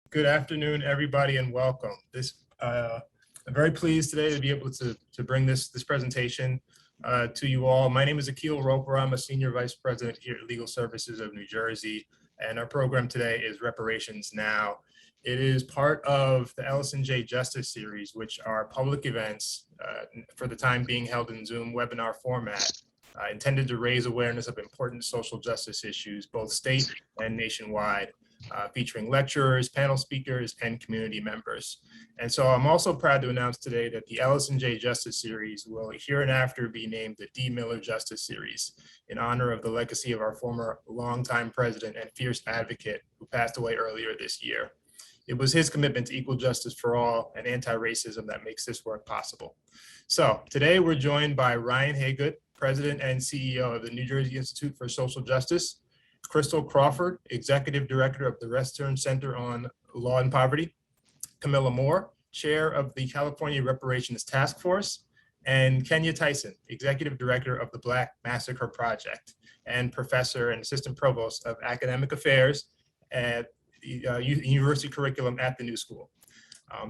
Good afternoon, everybody, and welcome. I'm very pleased today to be able to bring this presentation to you all. My name is Akil. I'm a Senior Vice President here at Legal Services of New Jersey, and our program today is Reparations Now. It is part of the LSNJ Justice Series, which are public events for the time being held in Zoom webinar format, intended to raise awareness of important social justice issues, both state and nationwide. Featuring lecturers, panel speakers, and community members. And so I'm also proud to announce today that the LSNJ Justice Series will hereinafter be named the D. Miller Justice Series in honor of the legacy of our former longtime president and fierce advocate who passed away earlier this year. It was his commitment to equal justice for all and anti-racism that makes this work possible. So today we're joined by Ryan Haygood, President and CEO of the New Jersey Institute for Social Justice, Crystal Crawford, Executive Director of the Western Center on Law and Poverty, Camilla Moore, Chair of the California Reparations Task Force, and Kenya Tyson, Executive Director of the Black Massacre Project, and Professor and Assistant Provost of Academic Affairs at the University Curriculum at the New School.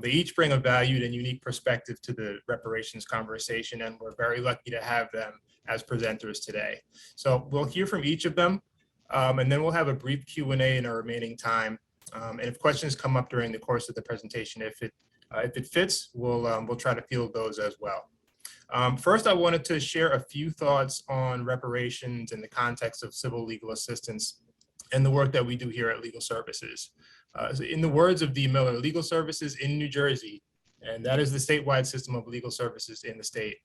They each bring a valued and unique perspective to the reparations conversation, and we're very lucky to have them as presenters today. So we'll hear from each of them. And then we'll have a brief Q&A in our remaining time. And if questions come up during the course of the presentation, if it fits, we'll try to field those as well. First, I wanted to share a few thoughts on reparations in the context of civil legal assistance and the work that we do here at Legal Services. So in the words of D. Miller, legal services in New Jersey, and that is the statewide system of legal services in the state,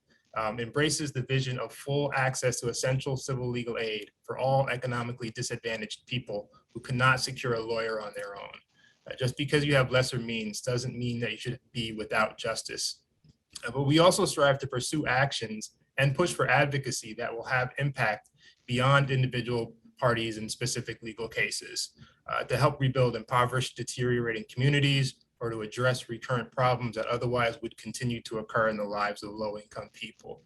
embraces the vision of full access to essential civil legal aid for all economically disadvantaged people who cannot secure a lawyer on their own. Just because you have lesser means doesn't mean that you should be without justice. But we also strive to pursue actions and push for advocacy that will have impact beyond individual parties in specific legal cases, to help rebuild impoverished, deteriorating communities, or to address recurrent problems that otherwise would continue to occur in the lives of low-income people.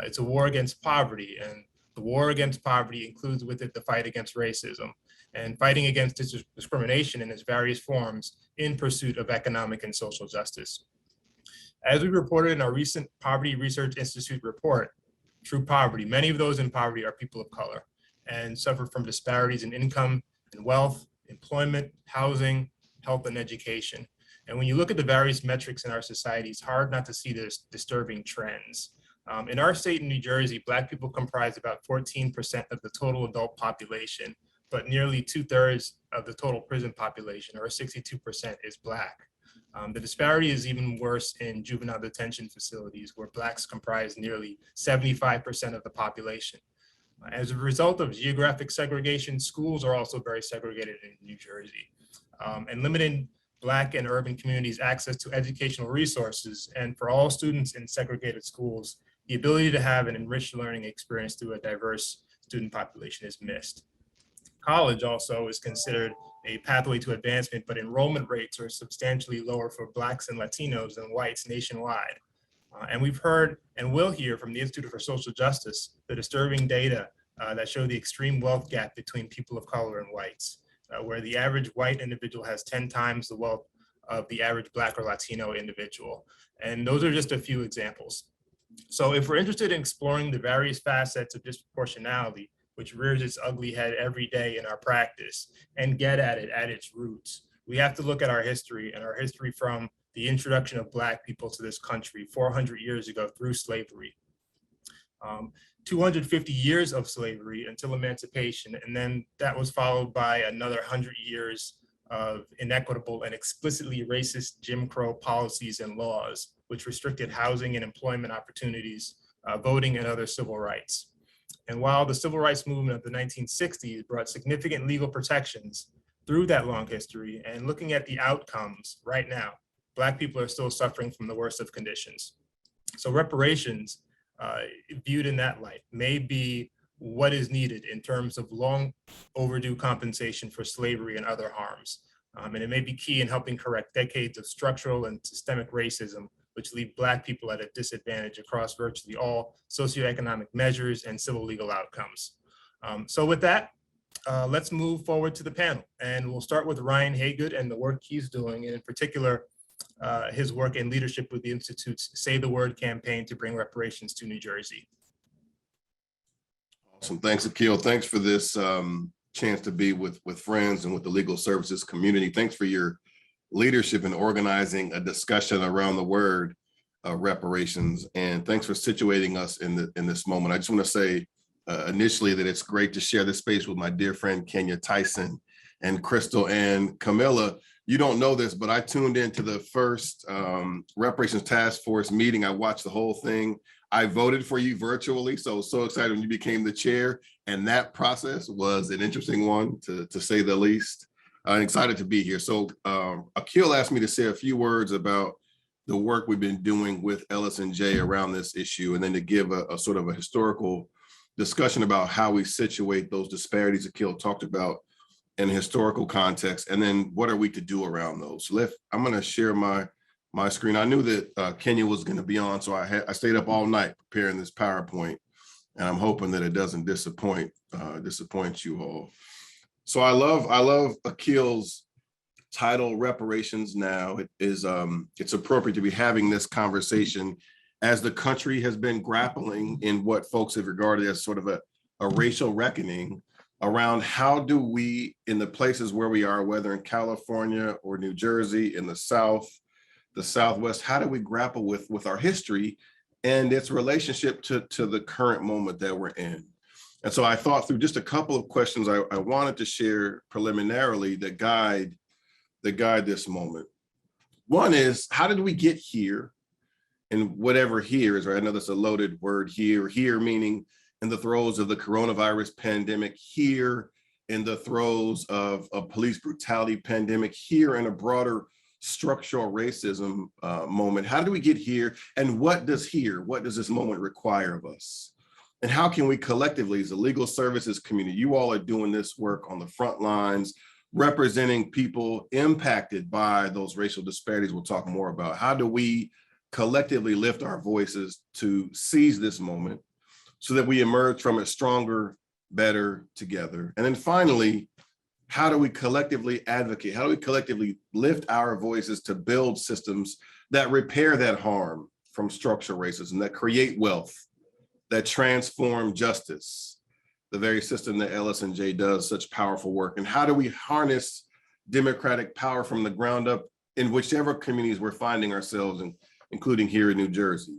It's a war against poverty, and the war against poverty includes with it the fight against racism and fighting against discrimination in its various forms in pursuit of economic and social justice. As we reported in our recent Poverty Research Institute report, True Poverty, many of those in poverty are people of color and suffer from disparities in income and wealth, employment, housing, health, and education. And when you look at the various metrics in our society, it's hard not to see this disturbing trends. In our state in New Jersey, Black people comprise about 14% of the total adult population, but nearly 2/3 of the total prison population, or 62%, is Black. The disparity is even worse in juvenile detention facilities, where Blacks comprise nearly 75% of the population. As a result of geographic segregation, schools are also very segregated in New Jersey, and limited Black and urban communities access to educational resources, and for all students in segregated schools, the ability to have an enriched learning experience through a diverse student population is missed. College also is considered a pathway to advancement, but enrollment rates are substantially lower for Blacks and Latinos than whites nationwide. And we've heard and will hear from the Institute for Social Justice the disturbing data that show the extreme wealth gap between people of color and whites, where the average white individual has 10 times the wealth of the average Black or Latino individual. And those are just a few examples. So if we're interested in exploring the various facets of disproportionality, which rears its ugly head every day in our practice, and get at it at its roots, we have to look at our history, and our history from the introduction of Black people to this country 400 years ago through slavery. 250 years of slavery until emancipation, and then that was followed by another 100 years of inequitable and explicitly racist Jim Crow policies and laws, which restricted housing and employment opportunities, voting, and other civil rights. And while the civil rights movement of the 1960s brought significant legal protections through that long history, and looking at the outcomes right now, Black people are still suffering from the worst of conditions. So reparations, viewed in that light, may be what is needed in terms of long overdue compensation for slavery and other harms. And it may be key in helping correct decades of structural and systemic racism, which leave Black people at a disadvantage across virtually all socioeconomic measures and civil legal outcomes. So with that, let's move forward to the panel. And we'll start with Ryan Haygood and the work he's doing, and in particular, his work and leadership with the Institute's Say the Word campaign to bring reparations to New Jersey. Awesome. Thanks, Akil. Thanks for this chance to be with friends and with the legal services community. Thanks for your leadership in organizing a discussion around the word reparations. And thanks for situating us in this moment. I just want to say initially that it's great to share this space with my dear friend, Kenya, Tyson, and Crystal and Kamilah. You don't know this, but I tuned into the first Reparations Task Force meeting. I watched the whole thing. I voted for you virtually, so excited when you became the chair. And that process was an interesting one, to say the least. I'm excited to be here. So Akil asked me to say a few words about the work we've been doing with LSNJ around this issue, and then to give a sort of a historical discussion about how we situate those disparities Akil talked about in a historical context, and then what are we to do around those. So I'm going to share my screen. I knew that Kenya was going to be on, so I stayed up all night preparing this PowerPoint, and I'm hoping that it doesn't disappoint you all. So I love Akil's title, Reparations Now. It's appropriate to be having this conversation as the country has been grappling in what folks have regarded as sort of a racial reckoning around how do we, in the places where we are, whether in California or New Jersey, in the South, the Southwest, how do we grapple with our history and its relationship to the current moment that we're in? And so I thought through just a couple of questions I wanted to share preliminarily that guide this moment. One is, how did we get here? And whatever here is, right? I know that's a loaded word, here meaning in the throes of the coronavirus pandemic, here in the throes of a police brutality pandemic, here in a broader structural racism moment. How do we get here? And what does this moment require of us? And how can we collectively, as a legal services community, you all are doing this work on the front lines, representing people impacted by those racial disparities we'll talk more about. How do we collectively lift our voices to seize this moment so that we emerge from it stronger, better together? And then finally, how do we collectively advocate? How do we collectively lift our voices to build systems that repair that harm from structural racism, that create wealth, that transform justice, the very system that LSNJ does such powerful work? And how do we harness democratic power from the ground up in whichever communities we're finding ourselves in, including here in New Jersey?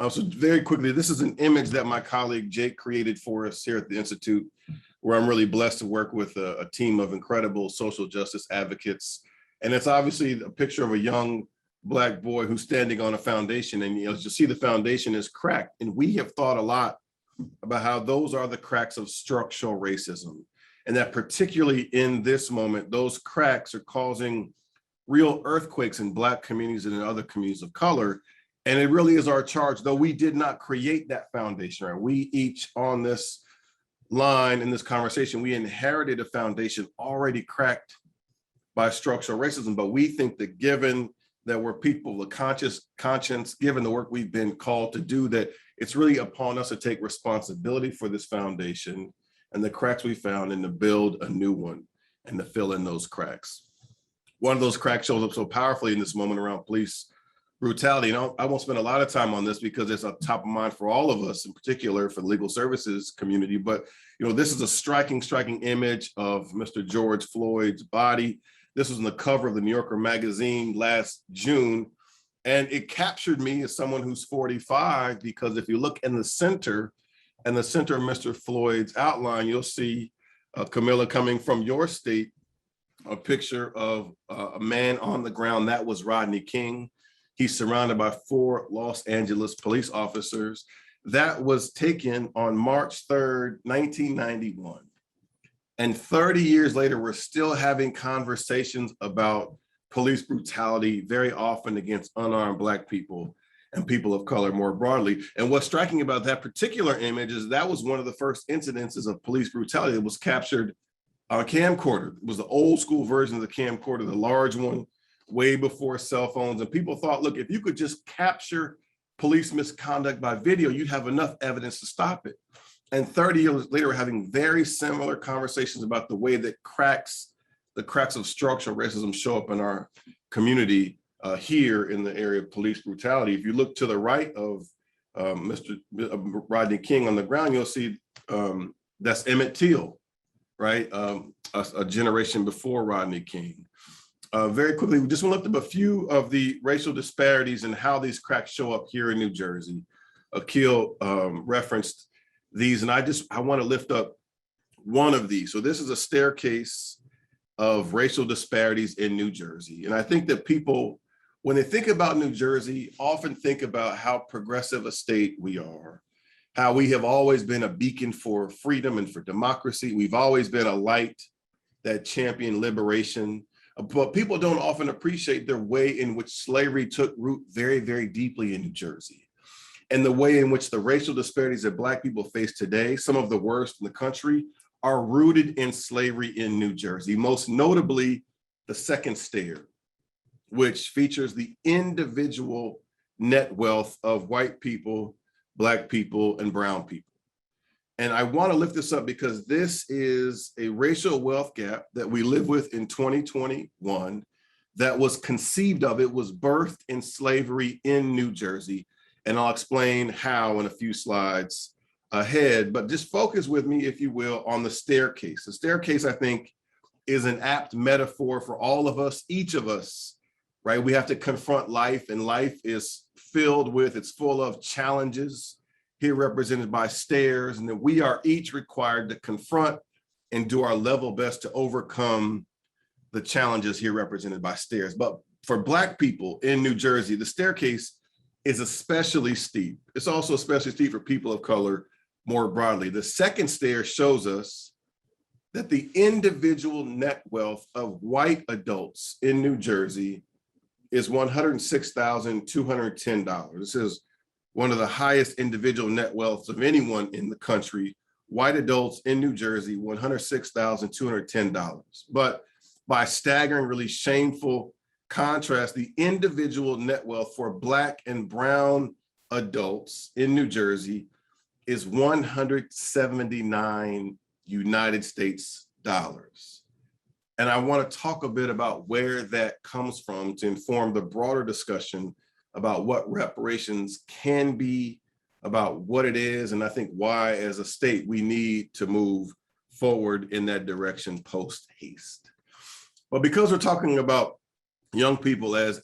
So very quickly, this is an image that my colleague Jake created for us here at the Institute, where I'm really blessed to work with a team of incredible social justice advocates. And it's obviously a picture of a young Black boy who's standing on a foundation, and you see the foundation is cracked. And we have thought a lot about how those are the cracks of structural racism, and that particularly in this moment, those cracks are causing real earthquakes in Black communities and in other communities of color. And it really is our charge, though we did not create that foundation, right? We each on this line in this conversation, we inherited a foundation already cracked by structural racism. But we think that given that we're people of conscience, given the work we've been called to do, that it's really upon us to take responsibility for this foundation and the cracks we found, and to build a new one and to fill in those cracks. One of those cracks shows up so powerfully in this moment around police brutality. And I won't spend a lot of time on this because it's a top of mind for all of us, in particular for the legal services community. But this is a striking image of Mr. George Floyd's body. This was on the cover of the New Yorker magazine last June. And it captured me as someone who's 45, because if you look in the center of Mr. Floyd's outline, you'll see Kamilah, coming from your state, a picture of a man on the ground. That was Rodney King. He's surrounded by 4 Los Angeles police officers. That was taken on March 3rd, 1991. And 30 years later, we're still having conversations about police brutality, very often against unarmed Black people and people of color more broadly. And what's striking about that particular image is that was one of the first incidences of police brutality that was captured on a camcorder. It was the old school version of the camcorder, the large one, way before cell phones. And people thought, look, if you could just capture police misconduct by video, you'd have enough evidence to stop it. And 30 years later, we're having very similar conversations about the way that the cracks of structural racism show up in our community here in the area of police brutality. If you look to the right of Mr. Rodney King on the ground, you'll see that's Emmett Till, right? A generation before Rodney King. Very quickly, we just want to look at a few of the racial disparities and how these cracks show up here in New Jersey. Akil referenced these, and I want to lift up one of these. So this is a staircase of racial disparities in New Jersey. And I think that people, when they think about New Jersey, often think about how progressive a state we are, how we have always been a beacon for freedom and for democracy. We've always been a light that championed liberation. But people don't often appreciate the way in which slavery took root very, very deeply in New Jersey. And the way in which the racial disparities that Black people face today, some of the worst in the country, are rooted in slavery in New Jersey, most notably the second stair, which features the individual net wealth of white people, Black people, and brown people. And I want to lift this up because this is a racial wealth gap that we live with in 2021 that was conceived of, it was birthed in slavery in New Jersey. And I'll explain how in a few slides ahead, but just focus with me, if you will, on the staircase. The staircase, I think, is an apt metaphor for all of us, each of us, right? We have to confront life, and life is it's full of challenges, here represented by stairs, and that we are each required to confront and do our level best to overcome the challenges here represented by stairs. But for Black people in New Jersey, the staircase is especially steep. It's also especially steep for people of color more broadly. The second stair shows us that the individual net wealth of white adults in New Jersey is $106,210. This is one of the highest individual net wealths of anyone in the country. White adults in New Jersey, $106,210. But by staggering, really shameful contrast, the individual net wealth for Black and brown adults in New Jersey is 179 United States dollars. And I want to talk a bit about where that comes from to inform the broader discussion about what reparations can be, about what it is, and I think why, as a state, we need to move forward in that direction post haste. But because we're talking about young people, as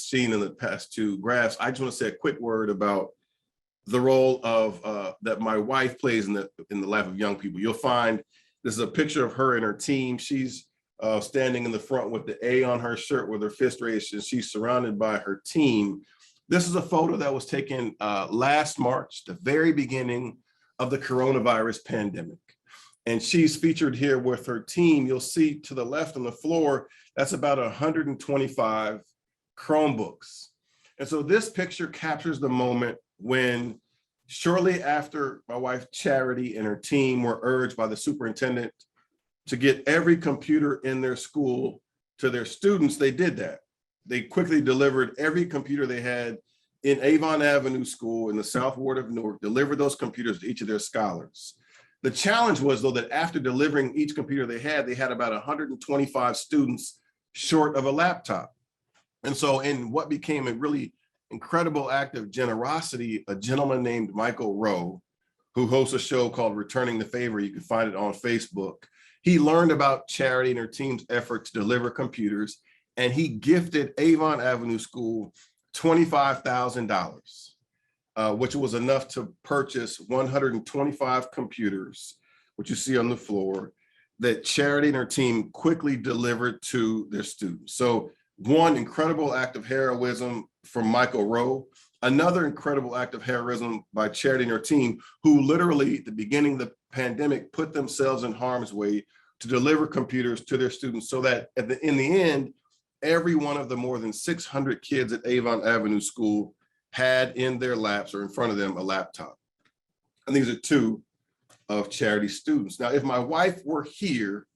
seen in the past two graphs, I just want to say a quick word about the role of that my wife plays in the life of young people. You'll find this is a picture of her and her team. She's standing in the front with the A on her shirt with her fist raised, and she's surrounded by her team. This is a photo that was taken last March, the very beginning of the coronavirus pandemic. And she's featured here with her team. You'll see to the left on the floor, that's about 125 Chromebooks. And so this picture captures the moment when, shortly after my wife Charity and her team were urged by the superintendent to get every computer in their school to their students, they did that. They quickly delivered every computer they had in Avon Avenue School in the South Ward of Newark, delivered those computers to each of their scholars. The challenge was, though, that after delivering each computer they had about 125 students short of a laptop. And so in what became a really incredible act of generosity, a gentleman named Michael Rowe, who hosts a show called Returning the Favor, you can find it on Facebook, he learned about Charity and her team's effort to deliver computers, and he gifted Avon Avenue School $25,000, which was enough to purchase 125 computers, which you see on the floor, that Charity and her team quickly delivered to their students. So one incredible act of heroism from Michael Rowe, another incredible act of heroism by Charity and her team, who literally at the beginning of the pandemic put themselves in harm's way to deliver computers to their students so that in the end, every one of the more than 600 kids at Avon Avenue School had in their laps or in front of them a laptop. And these are two of Charity's students. Now, if my wife were here,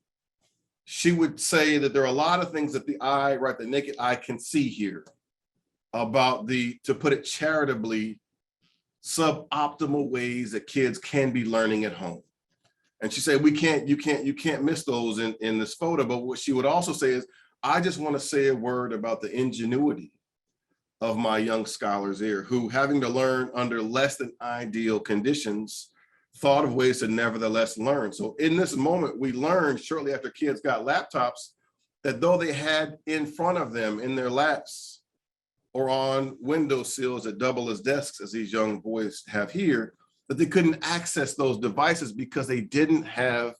she would say that there are a lot of things that the naked eye can see here about to put it charitably, suboptimal ways that kids can be learning at home. And she said, you can't miss those in this photo. But what she would also say is, I just want to say a word about the ingenuity of my young scholars here, who, having to learn under less than ideal conditions, thought of ways to nevertheless learn. So in this moment, we learned shortly after kids got laptops that though they had in front of them in their laps or on windowsills that double as desks, as these young boys have here, that they couldn't access those devices because they didn't have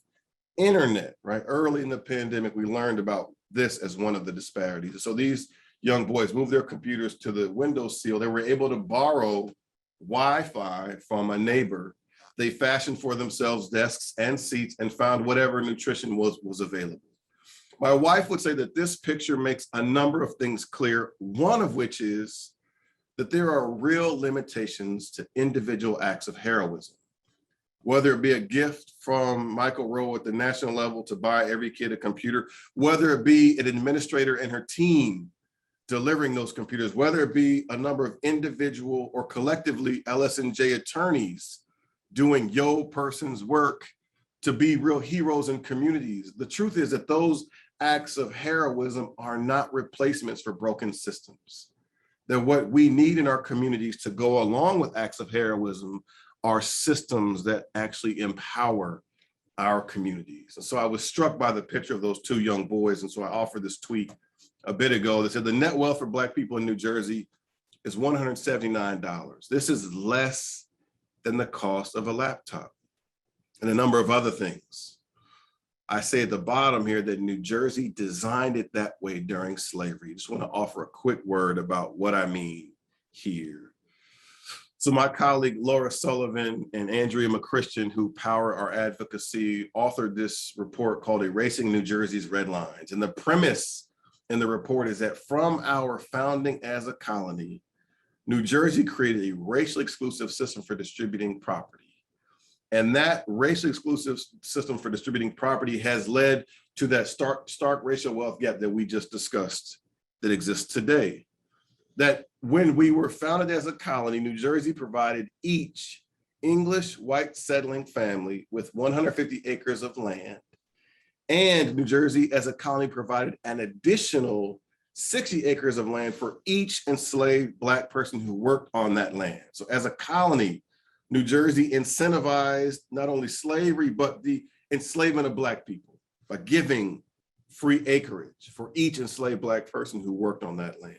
internet, right? Early in the pandemic, we learned about this as one of the disparities. So these young boys moved their computers to the windowsill. They were able to borrow Wi-Fi from a neighbor. They fashioned for themselves desks and seats and found whatever nutrition was available. My wife would say that this picture makes a number of things clear, one of which is that there are real limitations to individual acts of heroism, whether it be a gift from Michael Rowe at the national level to buy every kid a computer, whether it be an administrator and her team delivering those computers, whether it be a number of individual or collectively LSNJ attorneys doing person's work to be real heroes in communities. The truth is that those acts of heroism are not replacements for broken systems. That what we need in our communities to go along with acts of heroism are systems that actually empower our communities. And so I was struck by the picture of those two young boys. And so I offered this tweet a bit ago that said the net wealth for Black people in New Jersey is $179. This is less than the cost of a laptop and a number of other things. I say at the bottom here that New Jersey designed it that way during slavery. Just want to offer a quick word about what I mean here. So my colleague Laura Sullivan and Andrea McChristian, who power our advocacy, authored this report called Erasing New Jersey's Red Lines. And the premise in the report is that from our founding as a colony, New Jersey created a racially exclusive system for distributing property. And that racially exclusive system for distributing property has led to that stark racial wealth gap that we just discussed that exists today. That when we were founded as a colony, New Jersey provided each English white settling family with 150 acres of land. And New Jersey as a colony provided an additional 60 acres of land for each enslaved Black person who worked on that land. So as a colony, New Jersey incentivized not only slavery, but the enslavement of Black people by giving free acreage for each enslaved Black person who worked on that land.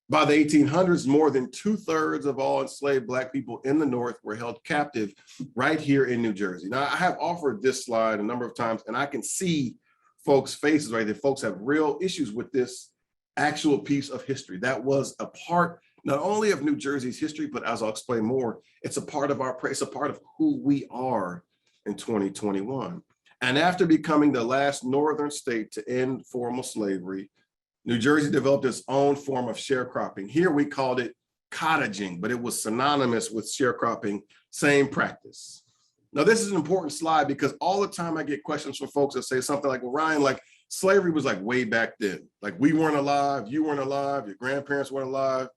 By the 1800s, more than 2/3 of all enslaved Black people in the North were held captive right here in New Jersey. Now, I have offered this slide a number of times, and I can see folks' faces, right? That folks have real issues with this actual piece of history. That was a part not only of New Jersey's history, but as I'll explain more, it's a part of it's a part of who we are in 2021. And after becoming the last northern state to end formal slavery, New Jersey developed its own form of sharecropping. Here we called it cottaging, but it was synonymous with sharecropping, same practice. Now, this is an important slide because all the time I get questions from folks that say something like, well, Ryan, like slavery was like way back then. Like we weren't alive, you weren't alive, your grandparents weren't alive,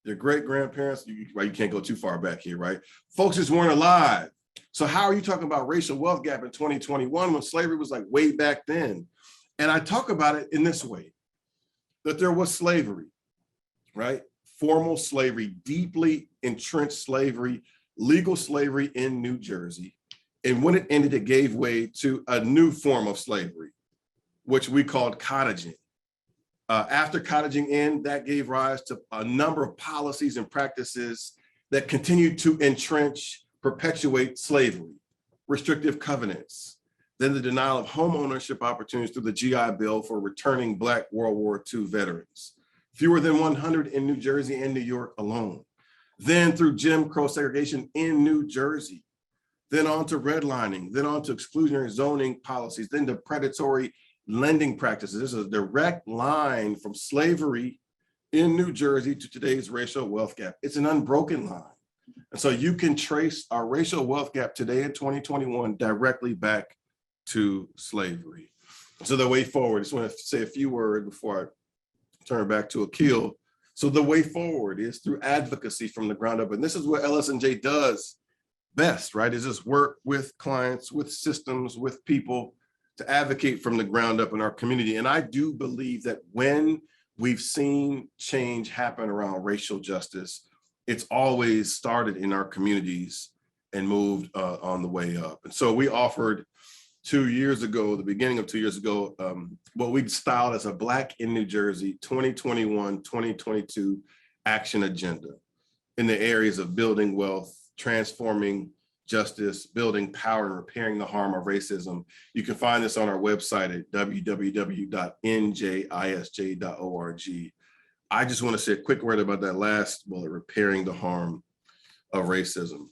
your great-grandparents, right? You can't go too far back here, right? Folks just weren't alive. So how are you talking about racial wealth gap in 2021 when slavery was like way back then? And I talk about it in this way, that there was slavery, right? Formal slavery, deeply entrenched slavery, legal slavery in New Jersey. And when it ended, it gave way to a new form of slavery, which we called cottaging. After cottaging ended, that gave rise to a number of policies and practices that continued to entrench, perpetuate slavery, restrictive covenants, then the denial of home ownership opportunities through the GI Bill for returning Black World War II veterans, fewer than 100 in New Jersey and New York alone. Then through Jim Crow segregation in New Jersey, then on to redlining, then on to exclusionary zoning policies, then to predatory lending practices. This is a direct line from slavery in New Jersey to today's racial wealth gap. It's an unbroken line. And so you can trace our racial wealth gap today in 2021 directly back to slavery. So the way forward, I just want to say a few words before I turn it back to Akil. So the way forward is through advocacy from the ground up. And this is what LSNJ does best, right? Is just work with clients, with systems, with people to advocate from the ground up in our community. And I do believe that when we've seen change happen around racial justice, it's always started in our communities and moved on the way up. And so we offered 2 years ago, the beginning of 2 years ago, what we styled as a Black in New Jersey 2021-2022 action agenda in the areas of building wealth, transforming justice, building power, and repairing the harm of racism. You can find this on our website at www.njisj.org. I just want to say a quick word about that last bullet, repairing the harm of racism.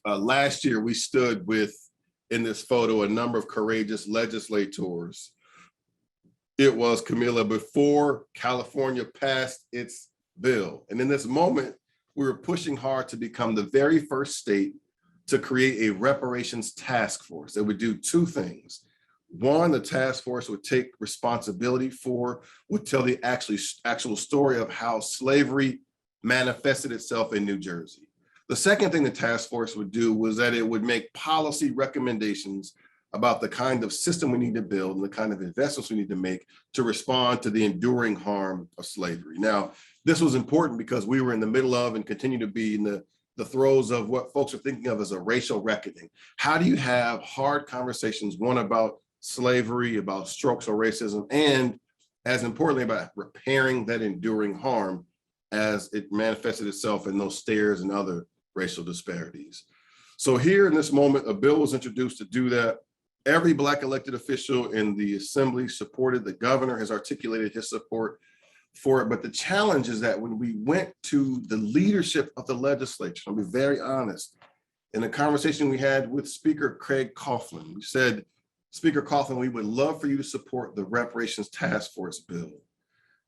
Last year, we stood with, in this photo, a number of courageous legislators. It was, Kamilah, before California passed its bill. And in this moment, we were pushing hard to become the very first state to create a reparations task force that would do two things. One, the task force would take responsibility for, would tell the actual story of how slavery manifested itself in New Jersey. The second thing the task force would do was that it would make policy recommendations about the kind of system we need to build and the kind of investments we need to make to respond to the enduring harm of slavery. Now, this was important because we were in the middle of and continue to be in the throes of what folks are thinking of as a racial reckoning. How do you have hard conversations, one about slavery, about structural racism, and as importantly about repairing that enduring harm as it manifested itself in those stares and other racial disparities. So here in this moment, a bill was introduced to do that. Every Black elected official in the assembly supported. The governor has articulated his support for it. But the challenge is that when we went to the leadership of the legislature, I'll be very honest, in a conversation we had with Speaker Craig Coughlin, we said, Speaker Coughlin, we would love for you to support the Reparations Task Force bill,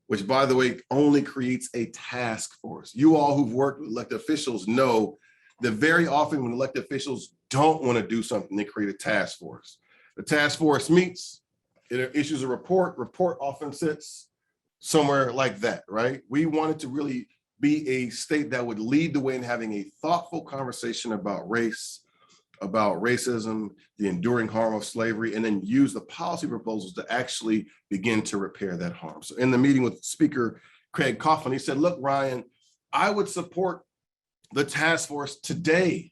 which, by the way, only creates a task force. You all who've worked with elected officials know that very often when elected officials don't want to do something, they create a task force. The task force meets, it issues a report often sits somewhere like that, right? We wanted to really be a state that would lead the way in having a thoughtful conversation about race, about racism, the enduring harm of slavery, and then use the policy proposals to actually begin to repair that harm. So in the meeting with Speaker Craig Coughlin, he said, look, Ryan, I would support the task force today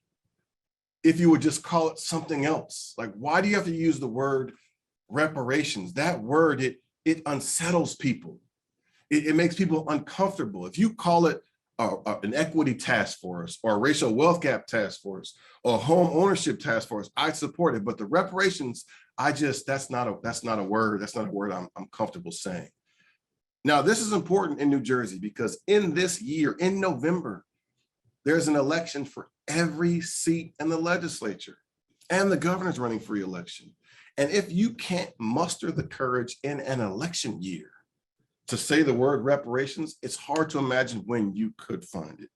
if you would just call it something else. Like, why do you have to use the word reparations? That word, it unsettles people. It makes people uncomfortable. If you call it an equity task force or a racial wealth gap task force or a home ownership task force, I support it. But the reparations, that's not a word. That's not a word I'm comfortable saying. Now, this is important in New Jersey because in this year, in November, there's an election for every seat in the legislature, and the governor's running for re-election. And if you can't muster the courage in an election year to say the word reparations, it's hard to imagine when you could find it.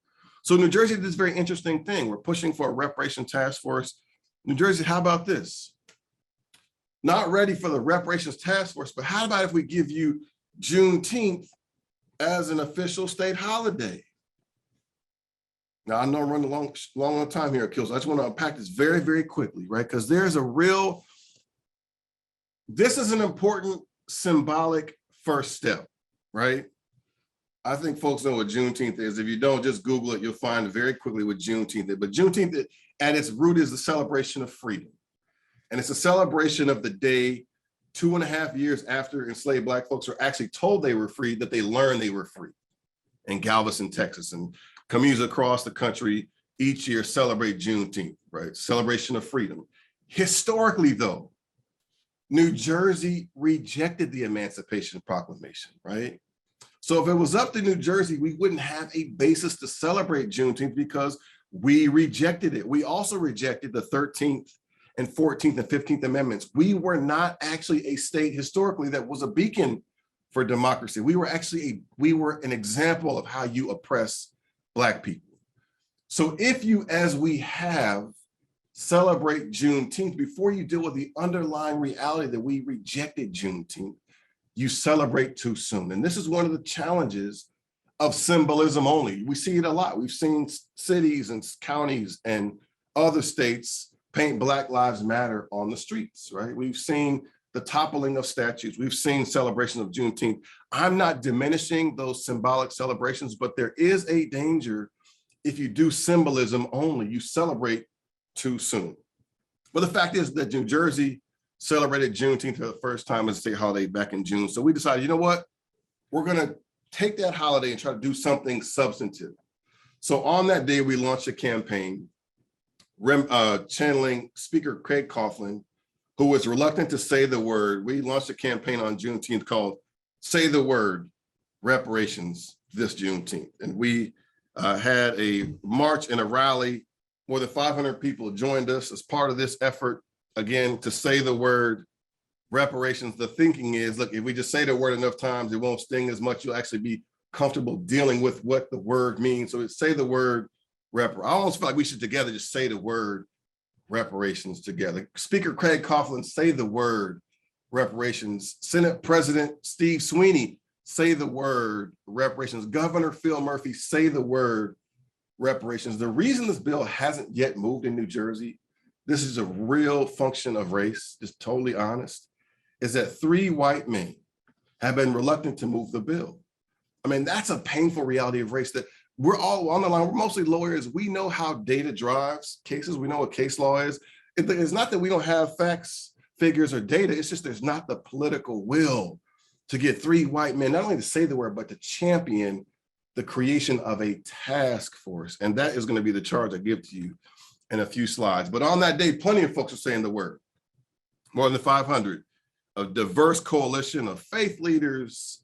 So New Jersey did this very interesting thing. We're pushing for a reparation task force. New Jersey, how about this? Not ready for the reparations task force, but how about if we give you Juneteenth as an official state holiday? Now, I know I'm running a long time here, Akil, so I just want to unpack this very, very quickly, right? Because there's this is an important symbolic first step, right? I think folks know what Juneteenth is. If you don't, just Google it, you'll find very quickly what Juneteenth is. But Juneteenth at its root is the celebration of freedom. And it's a celebration of the day 2.5 years after enslaved Black folks were actually told they were free, that they learned they were free in Galveston, Texas. And communities across the country each year celebrate Juneteenth, right? Celebration of freedom. Historically, though, New Jersey rejected the Emancipation Proclamation, right? So if it was up to New Jersey, we wouldn't have a basis to celebrate Juneteenth because we rejected it. We also rejected the 13th and 14th and 15th Amendments. We were not actually a state historically that was a beacon for democracy. We were an example of how you oppress Black people. So if you, as we have, celebrate Juneteenth, before you deal with the underlying reality that we rejected Juneteenth, you celebrate too soon. And this is one of the challenges of symbolism only. We see it a lot. We've seen cities and counties and other states paint Black Lives Matter on the streets, right? We've seen the toppling of statues. We've seen celebrations of Juneteenth. I'm not diminishing those symbolic celebrations, but there is a danger if you do symbolism only, you celebrate too soon. But the fact is that New Jersey celebrated Juneteenth for the first time as a state holiday back in June. So we decided, you know what? We're gonna take that holiday and try to do something substantive. So on that day, we launched a campaign channeling Speaker Craig Coughlin, who was reluctant to say the word. We launched a campaign on Juneteenth called Say the Word, Reparations this Juneteenth. And we had a march and a rally. More than 500 people joined us as part of this effort, again, to say the word reparations. The thinking is, look, if we just say the word enough times, it won't sting as much. You'll actually be comfortable dealing with what the word means. So it's say the word I almost feel like we should together just say the word reparations together. Speaker Craig Coughlin, say the word reparations. Senate President Steve Sweeney, say the word reparations. Governor Phil Murphy, say the word reparations. The reason this bill hasn't yet moved in New Jersey, this is a real function of race, just totally honest, is that 3 white men have been reluctant to move the bill. I mean, that's a painful reality of race that we're all on the line. We're mostly lawyers. We know how data drives cases. We know what case law is. It's not that we don't have facts, figures, or data. It's just there's not the political will to get 3 white men, not only to say the word, but to champion the creation of a task force. And that is going to be the charge I give to you in a few slides. But on that day, plenty of folks are saying the word. More than 500. A diverse coalition of faith leaders,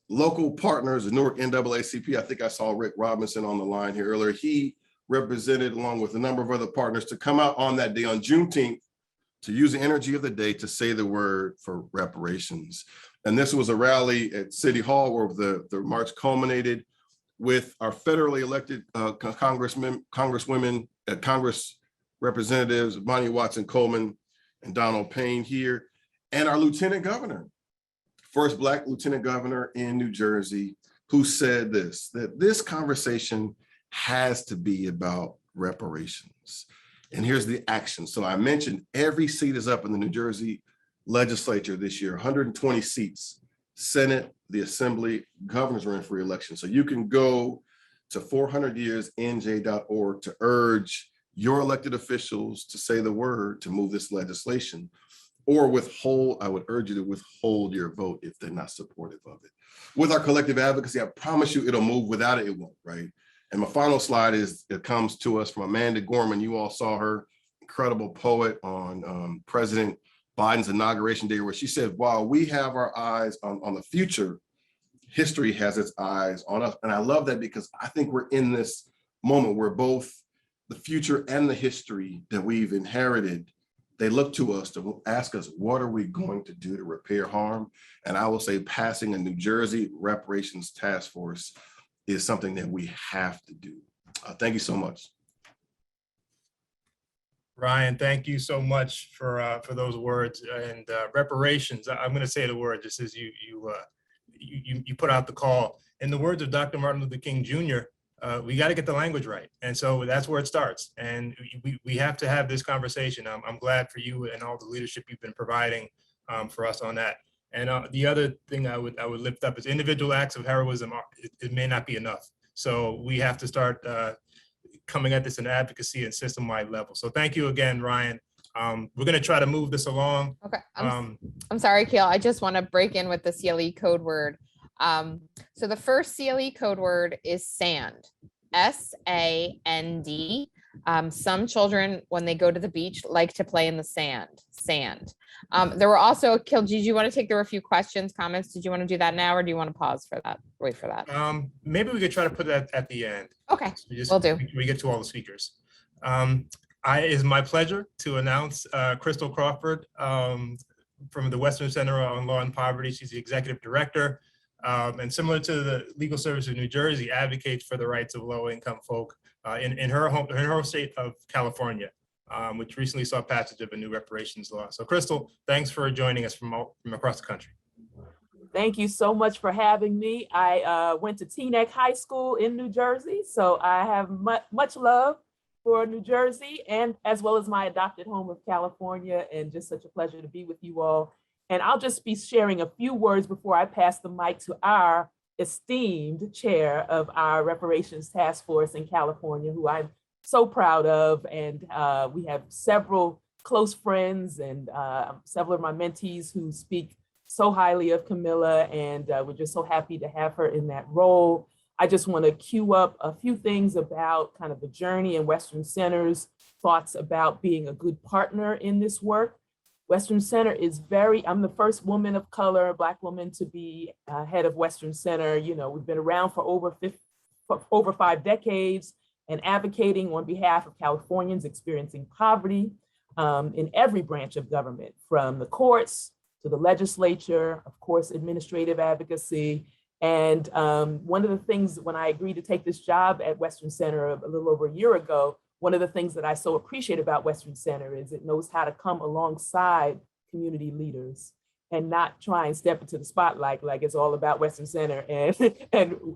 local partners, the Newark NAACP. I think I saw Rick Robinson on the line here earlier. He represented, along with a number of other partners, to come out on that day on Juneteenth to use the energy of the day to say the word for reparations. And this was a rally at City Hall where the march culminated with our federally elected congresswomen, Congress representatives, Bonnie Watson Coleman and Donald Payne here, and our lieutenant governor, first Black lieutenant governor in New Jersey, who said this, that this conversation has to be about reparations. And here's the action. So I mentioned every seat is up in the New Jersey legislature this year, 120 seats, Senate, the Assembly, governors are in for re-election. So you can go to 400yearsnj.org to urge your elected officials to say the word to move this legislation, or withhold. I would urge you to withhold your vote if they're not supportive of it. With our collective advocacy, I promise you it'll move. Without it, it won't, right? And my final slide is, it comes to us from Amanda Gorman. You all saw her, incredible poet, on President Biden's inauguration day, where she said, while we have our eyes on the future, history has its eyes on us. And I love that, because I think we're in this moment where both the future and the history that we've inherited, they look to us to ask us, what are we going to do to repair harm? And I will say passing a New Jersey reparations task force is something that we have to do. Thank you so much. Ryan, thank you so much for those words. And reparations, I'm going to say the word just as you put out the call. In the words of Dr. Martin Luther King Jr., we got to get the language right. And so that's where it starts. And we have to have this conversation. I'm glad for you and all the leadership you've been providing for us on that. And the other thing I would lift up is individual acts of heroism. It may not be enough. So we have to start coming at this in advocacy and system-wide level. So thank you again, Ryan. We're going to try to move this along. Okay. I'm sorry, Akil. I just want to break in with the CLE code word. So the first CLE code word is sand, S-A-N-D. Some children, when they go to the beach, like to play in the sand. There were also, Akil, did you want to take, there were a few questions, comments. Did you want to do that now, or do you want to pause for that? Wait for that. Maybe we could try to put that at the end. Okay, So we'll do. We get to all the speakers. It is my pleasure to announce Crystal Crawford from the Western Center on Law and Poverty. She's the executive director. And similar to the Legal Services of New Jersey, advocates for the rights of low-income folk in her state of California, which recently saw passage of a new reparations law. So, Crystal, thanks for joining us from across the country. Thank you so much for having me. I went to Teaneck High School in New Jersey, so I have much love for New Jersey, and as well as my adopted home of California, and just such a pleasure to be with you all. And I'll just be sharing a few words before I pass the mic to our esteemed chair of our Reparations Task Force in California, who I'm so proud of. And we have several close friends and several of my mentees who speak so highly of Kamilah, and we're just so happy to have her in that role. I just want to cue up a few things about kind of the journey and Western Center's thoughts about being a good partner in this work. Western Center is I'm the first woman of color, Black woman, to be head of Western Center. You know, we've been around for over 5 decades and advocating on behalf of Californians experiencing poverty in every branch of government, from the courts to the legislature, of course, administrative advocacy. And one of the things when I agreed to take this job at Western Center a little over a year ago, one of the things that I so appreciate about Western Center is it knows how to come alongside community leaders and not try and step into the spotlight like it's all about Western Center and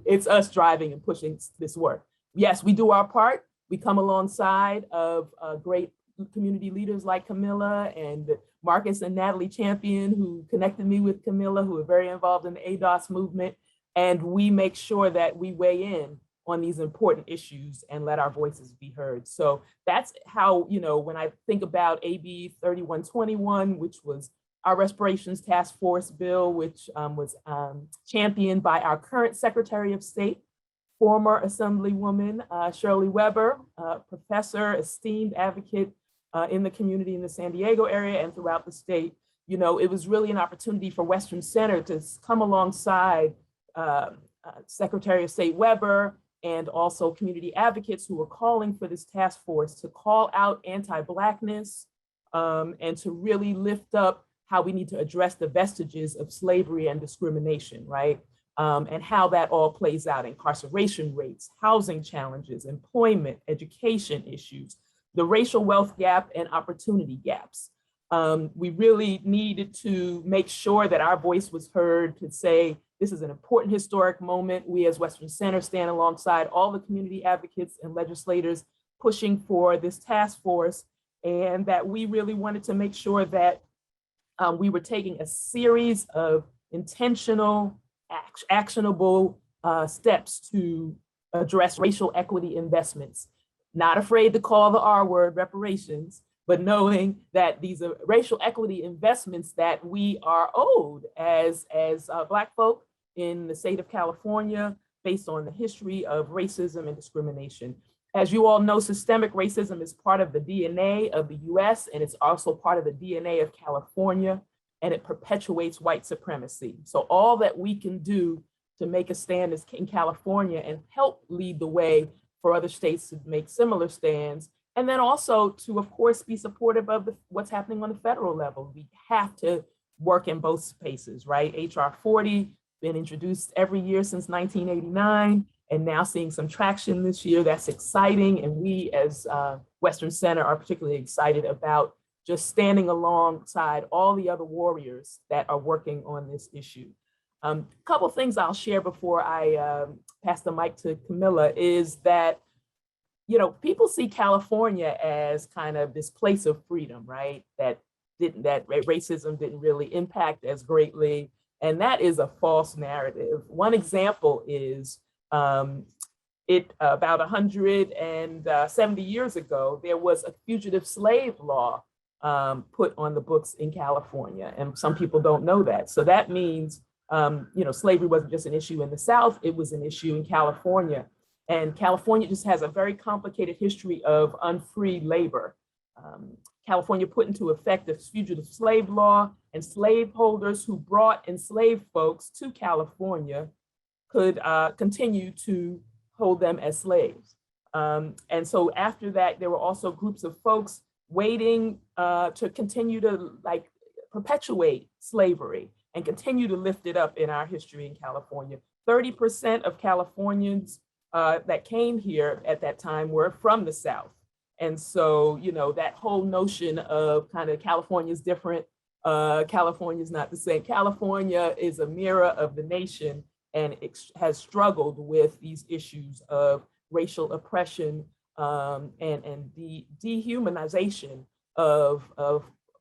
it's us driving and pushing this work. Yes, we do our part. We come alongside of great community leaders like Kamilah and Marcus and Natalie Champion, who connected me with Kamilah, who are very involved in the ADOS movement. And we make sure that we weigh in on these important issues and let our voices be heard. So that's how, you know, when I think about AB 3121, which was our Reparations Task Force bill, which was championed by our current Secretary of State, former Assemblywoman Shirley Weber, professor, esteemed advocate in the community in the San Diego area and throughout the state. You know, it was really an opportunity for Western Center to come alongside Secretary of State Weber and also community advocates who were calling for this task force to call out anti-Blackness and to really lift up how we need to address the vestiges of slavery and discrimination, right? And how that all plays out: incarceration rates, housing challenges, employment, education issues, the racial wealth gap and opportunity gaps. We really needed to make sure that our voice was heard to say, this is an important historic moment. We as Western Center stand alongside all the community advocates and legislators pushing for this task force, and that we really wanted to make sure that we were taking a series of intentional, actionable steps to address racial equity investments. Not afraid to call the R word, reparations, but knowing that these are racial equity investments that we are owed as Black folk in the state of California, based on the history of racism and discrimination. As you all know, systemic racism is part of the DNA of the US, and it's also part of the DNA of California, and it perpetuates white supremacy. So all that we can do to make a stand in California and help lead the way for other states to make similar stands, and then also to, of course, be supportive of what's happening on the federal level. We have to work in both spaces, right? HR 40, been introduced every year since 1989, and now seeing some traction this year. That's exciting, and we as Western Center are particularly excited about just standing alongside all the other warriors that are working on this issue. A couple things I'll share before I pass the mic to Kamilah is that, you know, people see California as kind of this place of freedom, right? That racism didn't really impact as greatly, and that is a false narrative. One example is about 170 years ago, there was a fugitive slave law put on the books in California, and some people don't know that. So that means you know, slavery wasn't just an issue in the South, it was an issue in California. And California just has a very complicated history of unfree labor. California put into effect the fugitive slave law, and slaveholders who brought enslaved folks to California could continue to hold them as slaves. And so after that, there were also groups of folks waiting to continue to perpetuate slavery and continue to lift it up in our history in California. 30% of Californians that came here at that time were from the South. And so, you know, that whole notion of kind of California's different California is not the same. California is a mirror of the nation, and it has struggled with these issues of racial oppression and the dehumanization of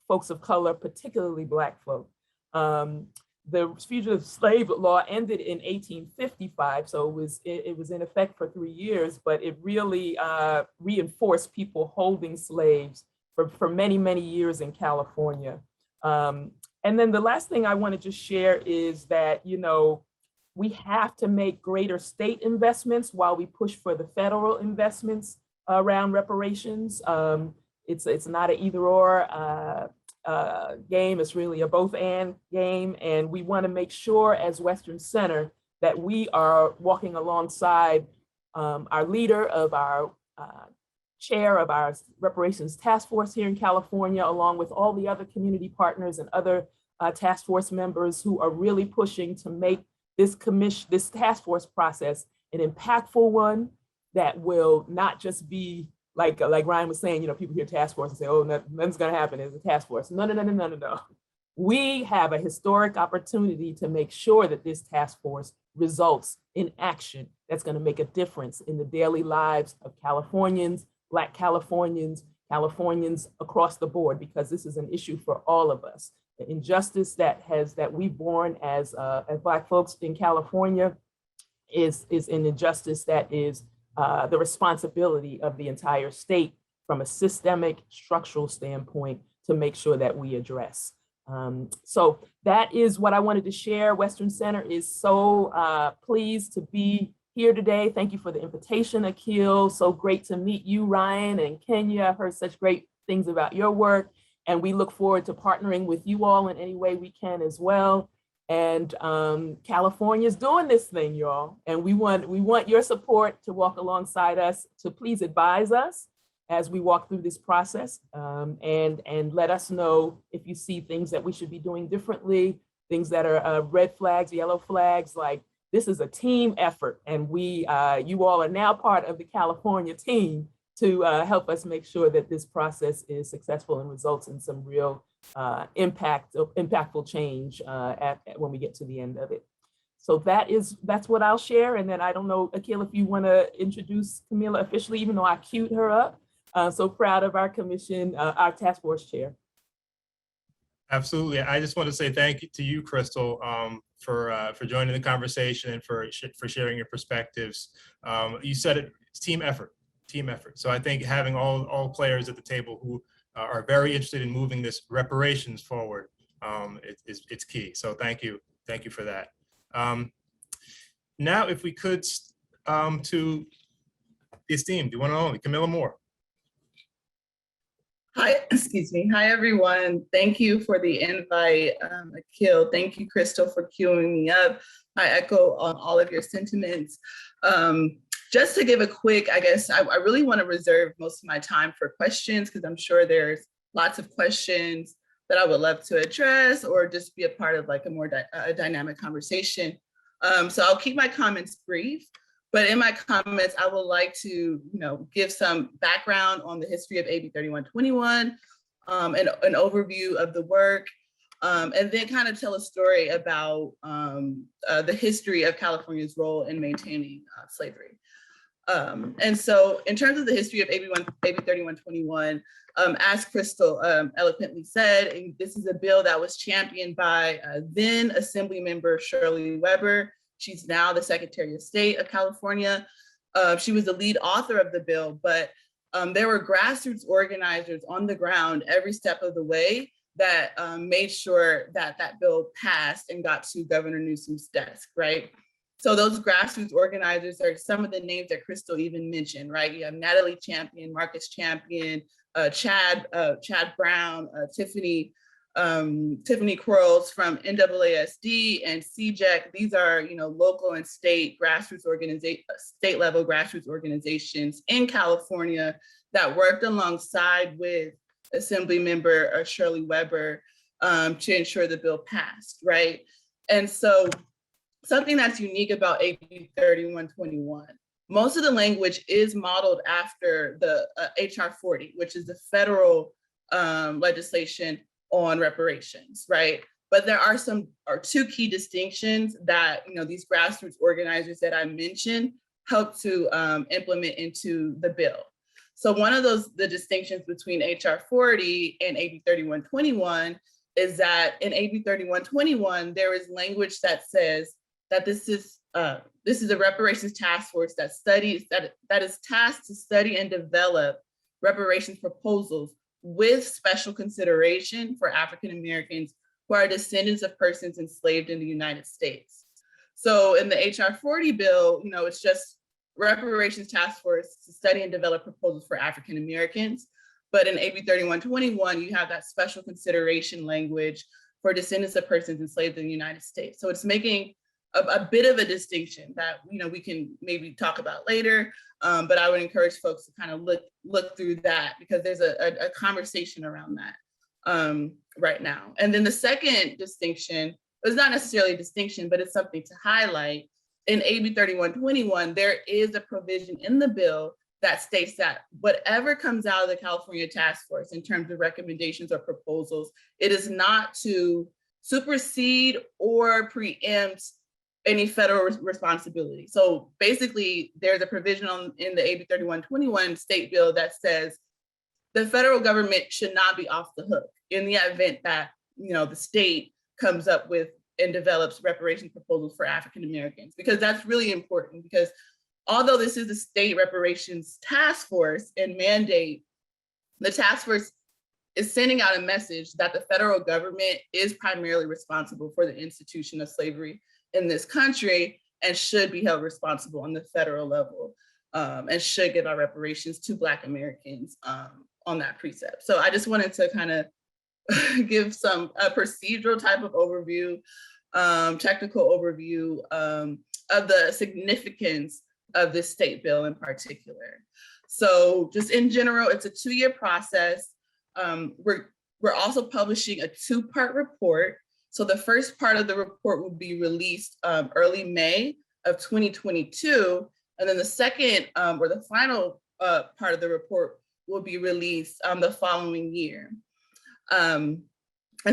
folks of color, particularly Black folk. The fugitive slave law ended in 1855, so it was in effect for 3 years, but it really reinforced people holding slaves for many, many years in California. And then the last thing I want to just share is that, you know, we have to make greater state investments while we push for the federal investments around reparations. It's not an either or game, it's really a both and game. And we want to make sure as Western Center that we are walking alongside our leader of our chair of our reparations task force here in California, along with all the other community partners and other task force members who are really pushing to make this task force process an impactful one that will not just be like Ryan was saying, you know, people hear task force and say, oh, nothing's gonna happen as a task force. No. We have a historic opportunity to make sure that this task force results in action that's gonna make a difference in the daily lives of Californians, Black Californians, Californians across the board, because this is an issue for all of us. The injustice that we've borne as Black folks in California is an injustice that is the responsibility of the entire state from a systemic structural standpoint to make sure that we address. So that is what I wanted to share. Western Center is so pleased to be here today. Thank you for the invitation, Akil. So great to meet you, Ryan and Kenya. I've heard such great things about your work, and we look forward to partnering with you all in any way we can as well. And California's doing this thing, y'all. And we want your support to walk alongside us, to please advise us as we walk through this process, and let us know if you see things that we should be doing differently, things that are red flags, yellow flags. Like, this is a team effort, and you all are now part of the California team to help us make sure that this process is successful and results in some real impactful change when we get to the end of it. So that's what I'll share. And then I don't know, Akil, if you want to introduce Kamilah officially, even though I queued her up. So proud of our commission, our task force chair. Absolutely. I just want to say thank you to you, Crystal, for joining the conversation and for sharing your perspectives. You said it, it's team effort. So I think having all players at the table who are very interested in moving this reparations forward, it's key. So thank you for that. Now, if we could, to the esteemed, the one and only Camilla Moore. Hi, excuse me. Hi, everyone. Thank you for the invite, Akil. Thank you, Crystal, for queuing me up. I echo on all of your sentiments. Just to give a quick, I guess, I really want to reserve most of my time for questions, because I'm sure there's lots of questions that I would love to address, or just be a part of like a more dynamic conversation. So I'll keep my comments brief, but in my comments, I would like to, give some background on the history of AB 3121, and an overview of the work, and then kind of tell a story about the history of California's role in maintaining slavery. And so in terms of the history of AB 3121, as Crystal eloquently said, this is a bill that was championed by then Assembly Member Shirley Weber. She's now the Secretary of State of California. She was the lead author of the bill, but there were grassroots organizers on the ground every step of the way that made sure that that bill passed and got to Governor Newsom's desk, right? So those grassroots organizers are some of the names that Crystal even mentioned, right? You have Natalie Champion, Marcus Champion, Chad Brown, Tiffany Quarles from NAASD and CJEC. These are, local and state grassroots state level grassroots organizations in California that worked alongside with Assembly Member Shirley Weber to ensure the bill passed, right? And so something that's unique about AB 3121, most of the language is modeled after the HR 40, which is the federal legislation on reparations, right? But there are two key distinctions that these grassroots organizers that I mentioned help to implement into the bill. So one of the distinctions between HR 40 and AB 3121 is that in AB 3121, there is language that says that this is a reparations task force that is tasked to study and develop reparations proposals with special consideration for African Americans who are descendants of persons enslaved in the United States. So in the HR 40 bill, it's just reparations task force to study and develop proposals for African Americans. But in AB 3121, you have that special consideration language for descendants of persons enslaved in the United States. So it's making a bit of a distinction that we can maybe talk about later, but I would encourage folks to kind of look through that because there's a conversation around that right now. And then the second distinction is not necessarily a distinction, but it's something to highlight. In AB 3121, there is a provision in the bill that states that whatever comes out of the California Task Force in terms of recommendations or proposals, it is not to supersede or preempt any federal responsibility. So basically, there's a provision in the AB 3121 state bill that says the federal government should not be off the hook in the event that the state comes up with and develops reparations proposals for African Americans, because that's really important. Because although this is a state reparations task force and mandate, the task force is sending out a message that the federal government is primarily responsible for the institution of slavery in this country and should be held responsible on the federal level and should give our reparations to Black Americans on that precept. So I just wanted to kind of give a procedural type of overview, technical overview of the significance of this state bill in particular. So just in general, it's a 2-year process. We're also publishing a 2-part report. So the first part of the report will be released early May of 2022. And then the second or the final part of the report will be released the following year. And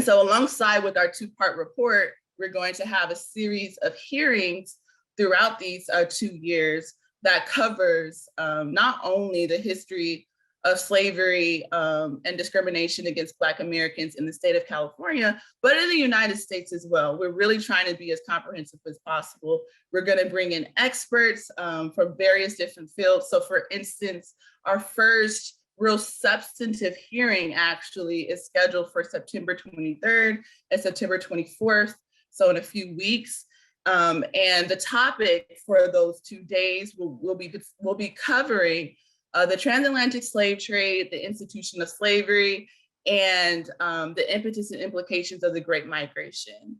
so alongside with our 2-part report, we're going to have a series of hearings throughout these 2 years that covers not only the history of slavery and discrimination against Black Americans in the state of California, but in the United States as well. We're really trying to be as comprehensive as possible. We're going to bring in experts from various different fields. So for instance, our first real substantive hearing actually is scheduled for September 23rd and September 24th. So in a few weeks. And the topic for those 2 days will be covering the transatlantic slave trade, the institution of slavery, and the impetus and implications of the Great Migration.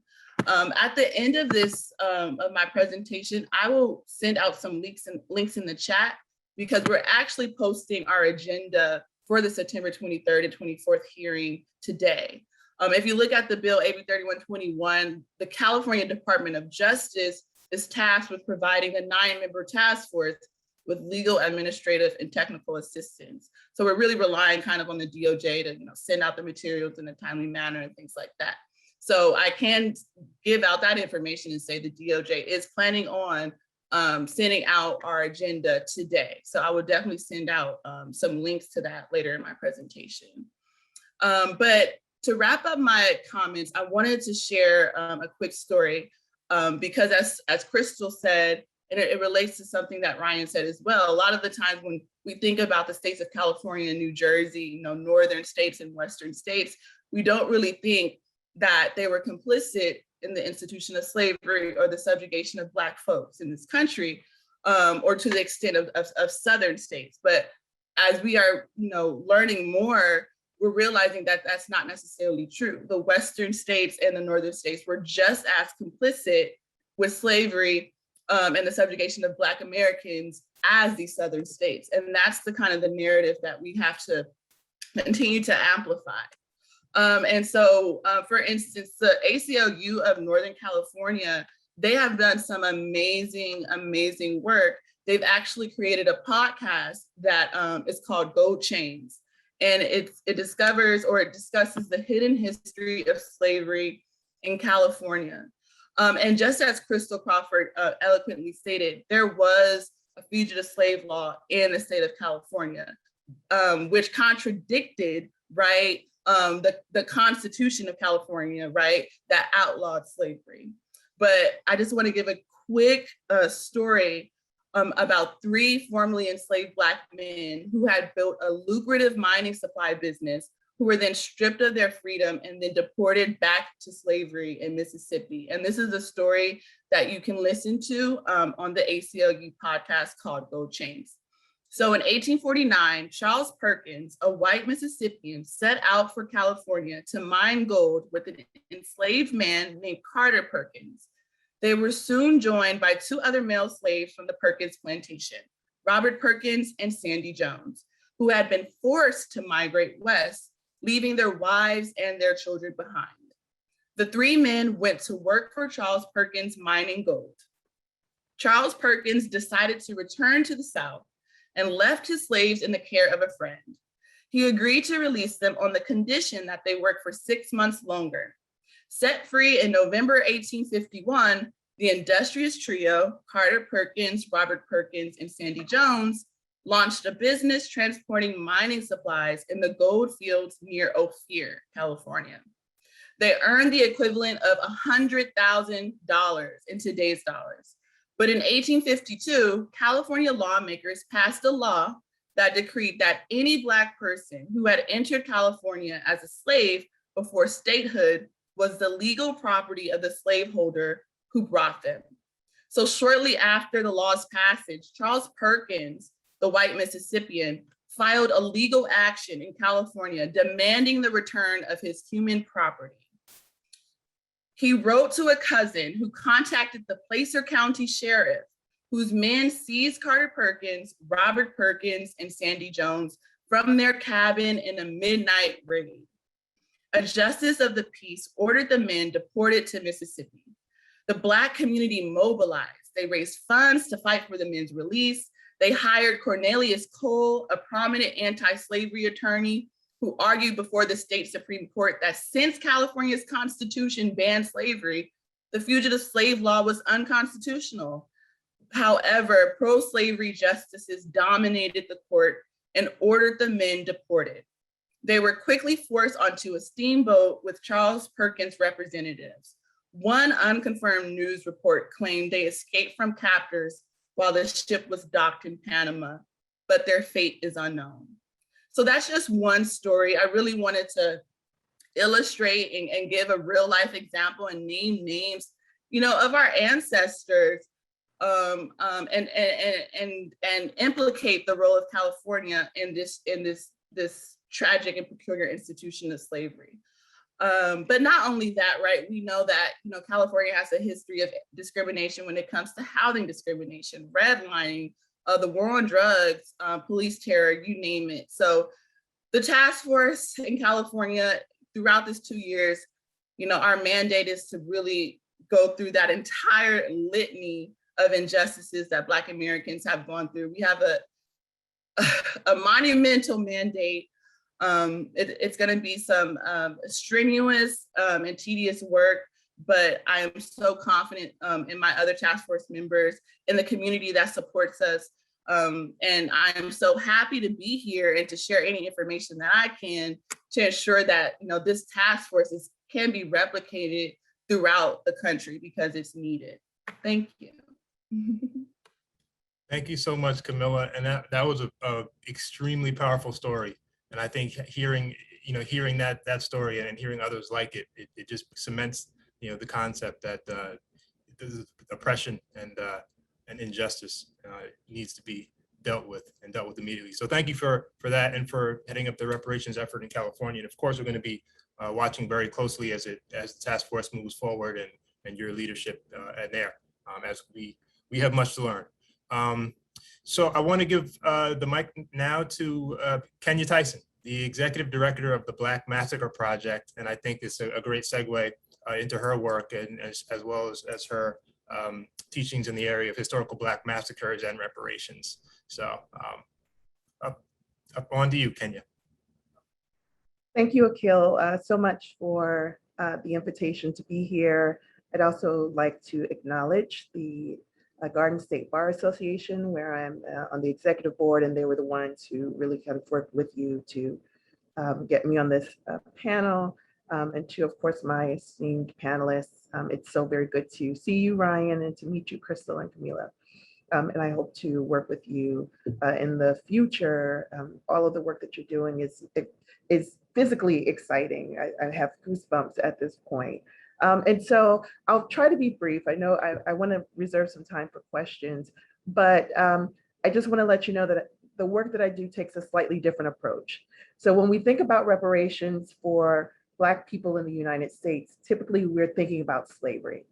At the end of this, of my presentation, I will send out some links in the chat because we're actually posting our agenda for the September 23rd and 24th hearing today. If you look at the bill, AB 3121, the California Department of Justice is tasked with providing a 9-member task force with legal, administrative, and technical assistance. So we're really relying kind of on the DOJ to send out the materials in a timely manner and things like that. So I can give out that information and say the DOJ is planning on sending out our agenda today. So I will definitely send out some links to that later in my presentation. But to wrap up my comments, I wanted to share a quick story because as Crystal said, and it relates to something that Ryan said as well, a lot of the times when we think about the states of California and New Jersey, northern states and western states, we don't really think that they were complicit in the institution of slavery or the subjugation of Black folks in this country, or to the extent of southern states. But as we are learning more, we're realizing that that's not necessarily true. The western states and the northern states were just as complicit with slavery and the subjugation of Black Americans as these southern states. And that's the kind of the narrative that we have to continue to amplify. And so, for instance, the ACLU of Northern California, they have done some amazing, amazing work. They've actually created a podcast that is called Gold Chains. And it discovers, or it discusses, the hidden history of slavery in California. And just as Crystal Crawford eloquently stated, there was a fugitive slave law in the state of California, which contradicted, right, the Constitution of California, right, that outlawed slavery. But I just want to give a quick story about 3 formerly enslaved Black men who had built a lucrative mining supply business, who were then stripped of their freedom and then deported back to slavery in Mississippi. And this is a story that you can listen to on the ACLU podcast called Gold Chains. So in 1849, Charles Perkins, a white Mississippian, set out for California to mine gold with an enslaved man named Carter Perkins. They were soon joined by 2 other male slaves from the Perkins plantation, Robert Perkins and Sandy Jones, who had been forced to migrate west, leaving their wives and their children behind. The 3 men went to work for Charles Perkins mining gold. Charles Perkins decided to return to the South and left his slaves in the care of a friend. He agreed to release them on the condition that they work for 6 months longer. Set free in November 1851, the industrious trio, Carter Perkins, Robert Perkins, and Sandy Jones, launched a business transporting mining supplies in the gold fields near Ophir, California. They earned the equivalent of $100,000 in today's dollars. But in 1852, California lawmakers passed a law that decreed that any Black person who had entered California as a slave before statehood was the legal property of the slaveholder who brought them. So shortly after the law's passage, Charles Perkins, the white Mississippian, filed a legal action in California demanding the return of his human property. He wrote to a cousin who contacted the Placer County Sheriff, whose men seized Carter Perkins, Robert Perkins, and Sandy Jones from their cabin in a midnight raid. A justice of the peace ordered the men deported to Mississippi. The Black community mobilized. They raised funds to fight for the men's release. They hired Cornelius Cole, a prominent anti-slavery attorney, who argued before the state Supreme Court that since California's Constitution banned slavery, the fugitive slave law was unconstitutional. However, pro-slavery justices dominated the court and ordered the men deported. They were quickly forced onto a steamboat with Charles Perkins representatives. One unconfirmed news report claimed they escaped from captors while the ship was docked in Panama, but their fate is unknown. So that's just one story. I really wanted to illustrate and give a real life example and name names, you know, of our ancestors, and implicate the role of California in this tragic and peculiar institution of slavery. But not only that, right? We know that, you know, California has a history of discrimination when it comes to housing discrimination, redlining, the war on drugs, police terror, you name it. So the task force in California throughout this 2 years, you know, our mandate is to really go through that entire litany of injustices that Black Americans have gone through. We have a monumental mandate. It's going to be some strenuous and tedious work, but I am so confident in my other task force members, in the community that supports us. And I am so happy to be here and to share any information that I can to ensure that, you know, this task force can be replicated throughout the country because it's needed. Thank you. Thank you so much, Camilla. And that was a extremely powerful story. And I think hearing that story and hearing others like it just cements, you know, the concept that oppression and injustice needs to be dealt with immediately. So thank you for that and for heading up the reparations effort in California. And of course, we're going to be watching very closely as the task force moves forward and your leadership there, as we have much to learn. So I want to give the mic now to Kenya Tyson, the executive director of the Black Massacre Project. And I think it's a great segue into her work and as well as her teachings in the area of historical Black massacres and reparations. So up on to you, Kenya. Thank you, Akil, so much for the invitation to be here. I'd also like to acknowledge the Garden State Bar Association, where I'm on the executive board, and they were the ones who really kind of worked with you to get me on this panel. And to, of course, my esteemed panelists. It's so very good to see you, Ryan, and to meet you, Crystal and Kamilah. And I hope to work with you in the future. All of the work that you're doing is physically exciting. I have goosebumps at this point. And so I'll try to be brief. I know I want to reserve some time for questions, but I just want to let you know that the work that I do takes a slightly different approach. So when we think about reparations for Black people in the United States, typically we're thinking about slavery.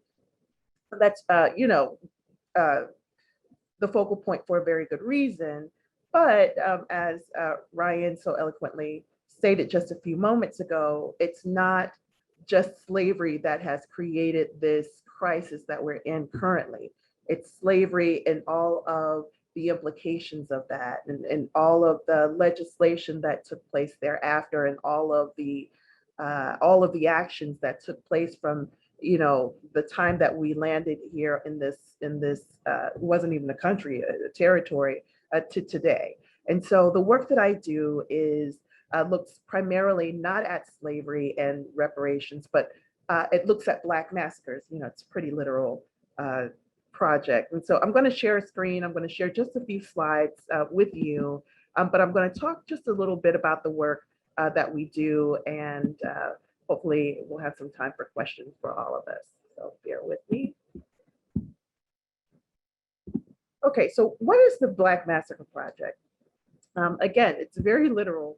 That's, the focal point for a very good reason. But as Ryan so eloquently stated just a few moments ago, it's not just slavery that has created this crisis that we're in currently. It's slavery and all of the implications of that, and all of the legislation that took place thereafter, and all of the actions that took place from the time that we landed here in this wasn't even a country, a territory, to today. And so the work that I do is looks primarily not at slavery and reparations, but it looks at Black massacres. It's a pretty literal project. And so I'm going to share a screen. I'm going to share just a few slides with you, but I'm going to talk just a little bit about the work that we do, and hopefully we'll have some time for questions for all of us. So bear with me. Okay, so what is the Black Massacre Project? Again, it's very literal.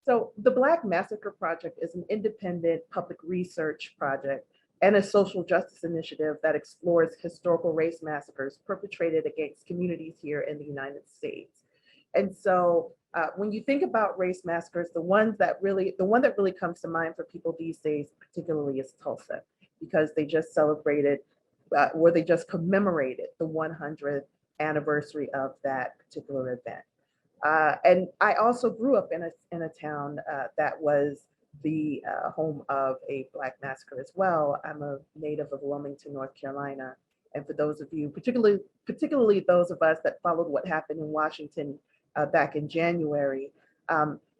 So the Black Massacre Project is an independent public research project and a social justice initiative that explores historical race massacres perpetrated against communities here in the United States. And so when you think about race massacres, the one that really comes to mind for people these days, particularly, is Tulsa, because they just celebrated, or they just commemorated the 100th anniversary of that particular event. And I also grew up in a town that was the home of a Black massacre as well. I'm a native of Wilmington, North Carolina. And for those of you, particularly those of us that followed what happened in Washington back in January,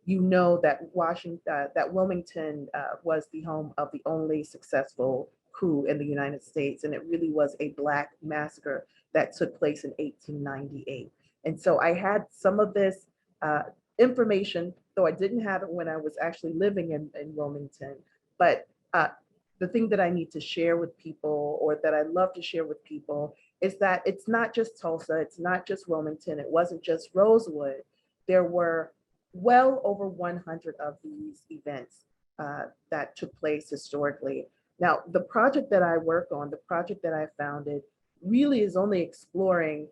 you know that Wilmington was the home of the only successful coup in the United States. And it really was a Black massacre that took place in 1898. And so I had some of this information, though I didn't have it when I was actually living in Wilmington. But the thing that I need to share with people, or that I love to share with people, is that it's not just Tulsa, it's not just Wilmington, it wasn't just Rosewood. There were well over 100 of these events that took place historically. Now, the project that I work on, the project that I founded, really is only exploring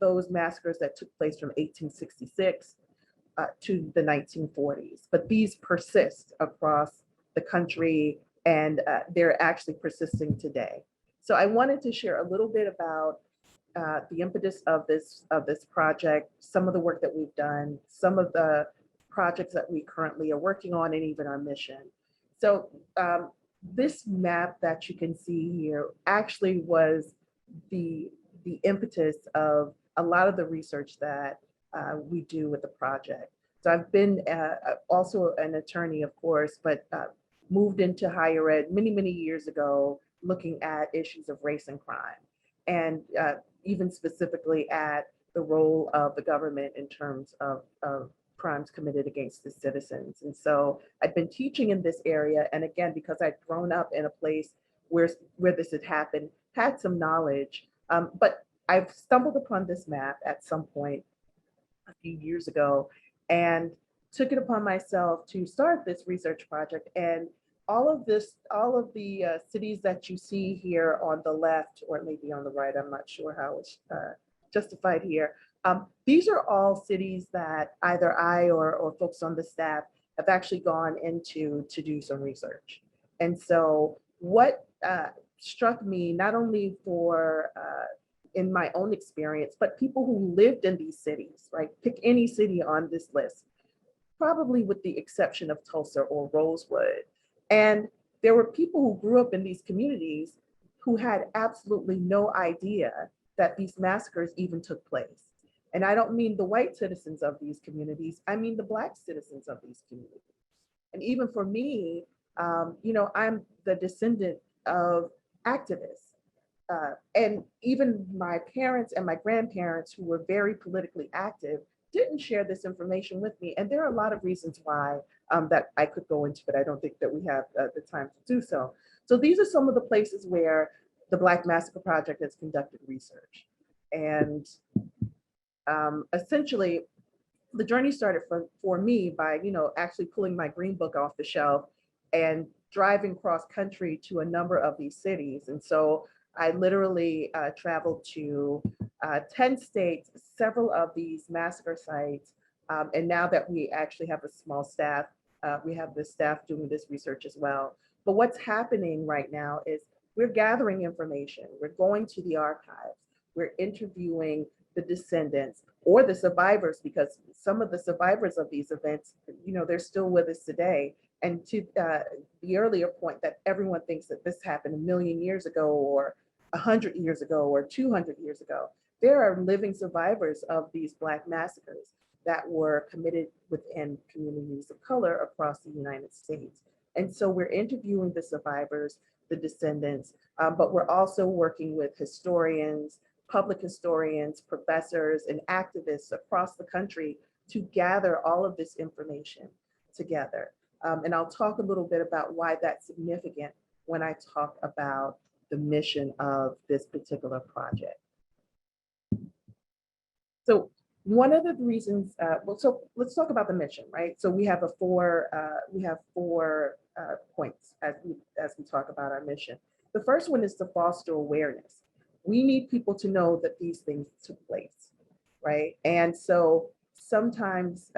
those massacres that took place from 1866 to the 1940s. But these persist across the country, and they're actually persisting today. So I wanted to share a little bit about the impetus of this project, some of the work that we've done, some of the projects that we currently are working on, and even our mission. So this map that you can see here actually was the impetus of a lot of the research that we do with the project. So I've been also an attorney, of course, but moved into higher ed many years ago, looking at issues of race and crime, and even specifically at the role of the government in terms of crimes committed against the citizens. And so I've been teaching in this area. And again, because I'd grown up in a place where this had happened, had some knowledge, but I've stumbled upon this map at some point a few years ago and took it upon myself to start this research project. And all of the cities that you see here on the left, or maybe on the right, I'm not sure how it's justified here. These are all cities that either I or folks on the staff have actually gone into to do some research. And so what struck me, not only for in my own experience, but people who lived in these cities, right? Pick any city on this list. probably with the exception of Tulsa or Rosewood. And there were people who grew up in these communities who had absolutely no idea that these massacres even took place. And I don't mean the white citizens of these communities, I mean the Black citizens of these communities. And even for me, I'm the descendant of activists. And even my parents and my grandparents, who were very politically active, didn't share this information with me. And there are a lot of reasons why that I could go into, but I don't think that we have the time to do so. So these are some of the places where the Black Massacre Project has conducted research. And essentially, the journey started for me by, actually pulling my green book off the shelf and driving cross country to a number of these cities. And so I literally traveled to 10 states, several of these massacre sites. And now that we actually have a small staff, we have the staff doing this research as well. But what's happening right now is we're gathering information. We're going to the archives. We're interviewing the descendants or the survivors, because some of the survivors of these events, they're still with us today. And to the earlier point that everyone thinks that this happened a million years ago or 100 years ago or 200 years ago, there are living survivors of these Black massacres that were committed within communities of color across the United States. And so we're interviewing the survivors, the descendants, but we're also working with historians, public historians, professors, and activists across the country to gather all of this information together. And I'll talk a little bit about why that's significant when I talk about the mission of this particular project. So one of the reasons, so let's talk about the mission, right? So we have four points as we talk about our mission. The first one is to foster awareness. We need people to know that these things took place, right? And so sometimes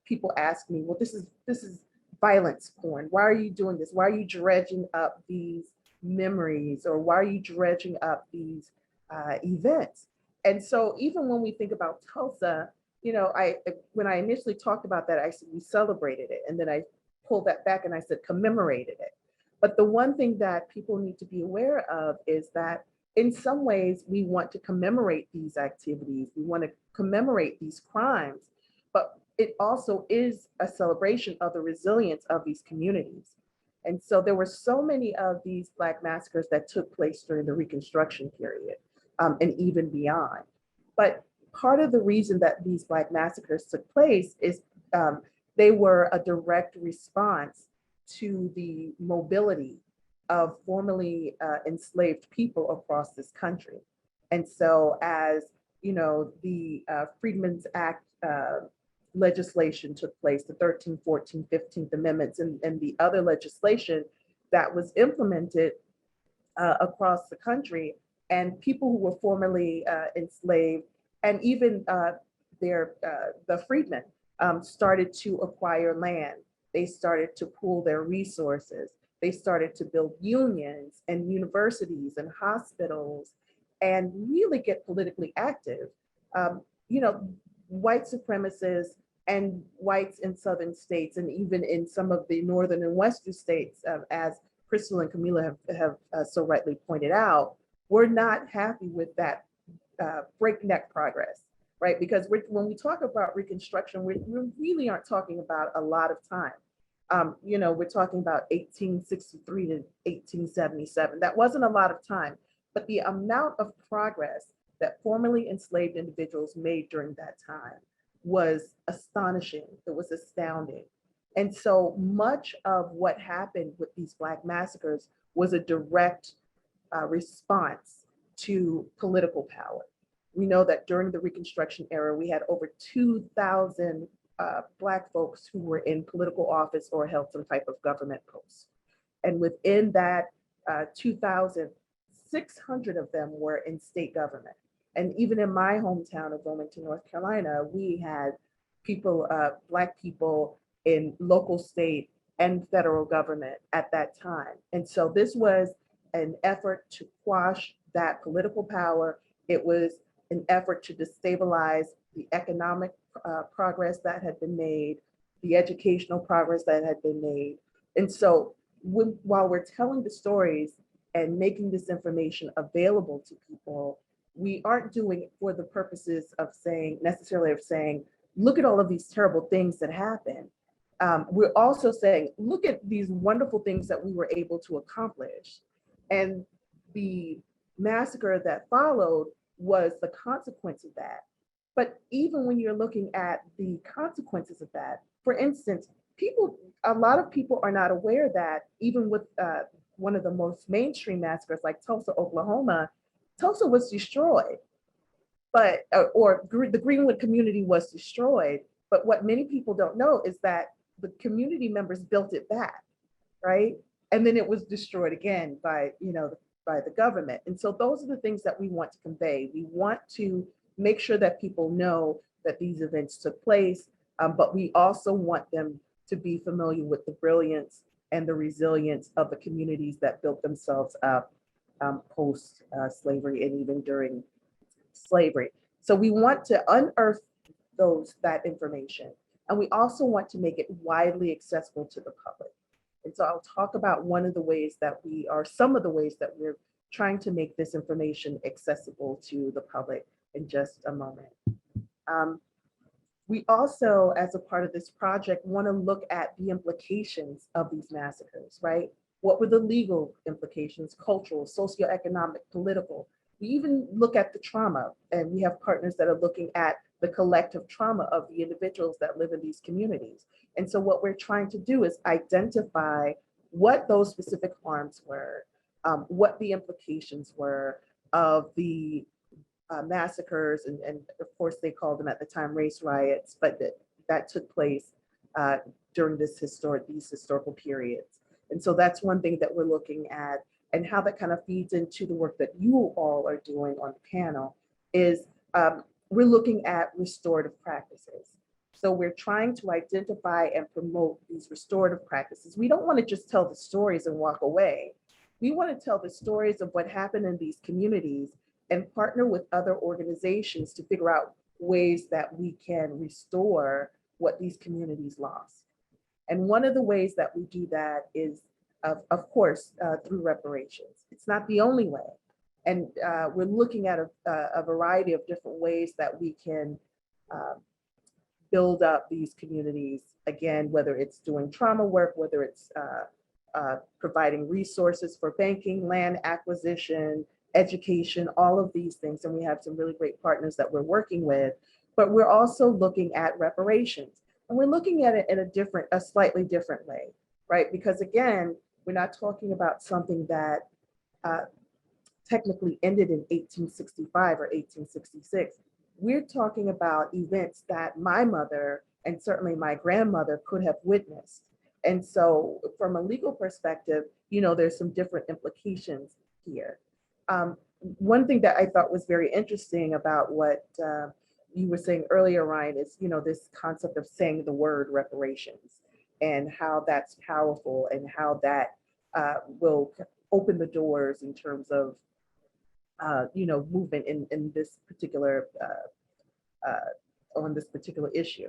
people ask me, well, this is violence porn. Why are you doing this? Why are you dredging up these memories, or why are you dredging up these events? And so even when we think about Tulsa, when I initially talked about that, I said we celebrated it, and then I pulled that back and I said commemorated it. But the one thing that people need to be aware of is that in some ways we want to commemorate these activities, we want to commemorate these crimes, but it also is a celebration of the resilience of these communities. And so there were so many of these Black massacres that took place during the Reconstruction period, and even beyond. But part of the reason that these Black massacres took place is they were a direct response to the mobility of formerly enslaved people across this country. And so as the Freedmen's Act legislation took place, the 13th, 14th, 15th Amendments, and the other legislation that was implemented across the country, and people who were formerly enslaved, and even the freedmen started to acquire land. They started to pool their resources. They started to build unions and universities and hospitals and really get politically active. White supremacists and whites in southern states, and even in some of the northern and western states, as Crystal and Kamilah have so rightly pointed out, we're not happy with that breakneck progress, right? Because when we talk about Reconstruction, we really aren't talking about a lot of time. We're talking about 1863 to 1877. That wasn't a lot of time, but the amount of progress that formerly enslaved individuals made during that time was astonishing. It was astounding. And so much of what happened with these Black massacres was a direct response to political power. We know that during the Reconstruction era, we had over 2,000 Black folks who were in political office or held some type of government post. And within that 2,000, 600 of them were in state government. And even in my hometown of Wilmington, North Carolina, we had people, Black people in local, state, and federal government at that time. And so this was an effort to quash that political power. It was an effort to destabilize the economic progress that had been made. the educational progress that had been made. And so while we're telling the stories and making this information available to people, we aren't doing it for the purposes of necessarily saying, look at all of these terrible things that happen. We're also saying, look at these wonderful things that we were able to accomplish. And the massacre that followed was the consequence of that. But even when you're looking at the consequences of that, for instance, a lot of people are not aware that even with one of the most mainstream massacres like Tulsa, Oklahoma, Tulsa was destroyed, but the Greenwood community was destroyed. But what many people don't know is that the community members built it back, right? And then it was destroyed again by the government. And so those are the things that we want to convey. We want to make sure that people know that these events took place, but we also want them to be familiar with the brilliance and the resilience of the communities that built themselves up post slavery and even during slavery. So we want to unearth that information. And we also want to make it widely accessible to the public. And so I'll talk about some of the ways that we're trying to make this information accessible to the public in just a moment. We also, as a part of this project, want to look at the implications of these massacres, right? What were the legal implications, cultural, socioeconomic, political? We even look at the trauma, and we have partners that are looking at the collective trauma of the individuals that live in these communities. And so what we're trying to do is identify what those specific harms were, what the implications were of the massacres, and of course they called them at the time race riots, but that took place during these historical periods. And so that's one thing that we're looking at, and how that kind of feeds into the work that you all are doing on the panel is we're looking at restorative practices. So we're trying to identify and promote these restorative practices. We don't want to just tell the stories and walk away. We want to tell the stories of what happened in these communities and partner with other organizations to figure out ways that we can restore what these communities lost. And one of the ways that we do that is, of course, through reparations. It's not the only way. And we're looking at a variety of different ways that we can build up these communities, again, whether it's doing trauma work, whether it's providing resources for banking, land acquisition, education, all of these things. And we have some really great partners that we're working with, but we're also looking at reparations. And we're looking at it in a slightly different way, right? Because again, we're not talking about something that technically ended in 1865 or 1866. We're talking about events that my mother and certainly my grandmother could have witnessed. And so from a legal perspective, there's some different implications here. One thing that I thought was very interesting about what you were saying earlier, Ryan, is, this concept of saying the word reparations and how that's powerful and how that will open the doors in terms of, movement in this particular, on this particular issue.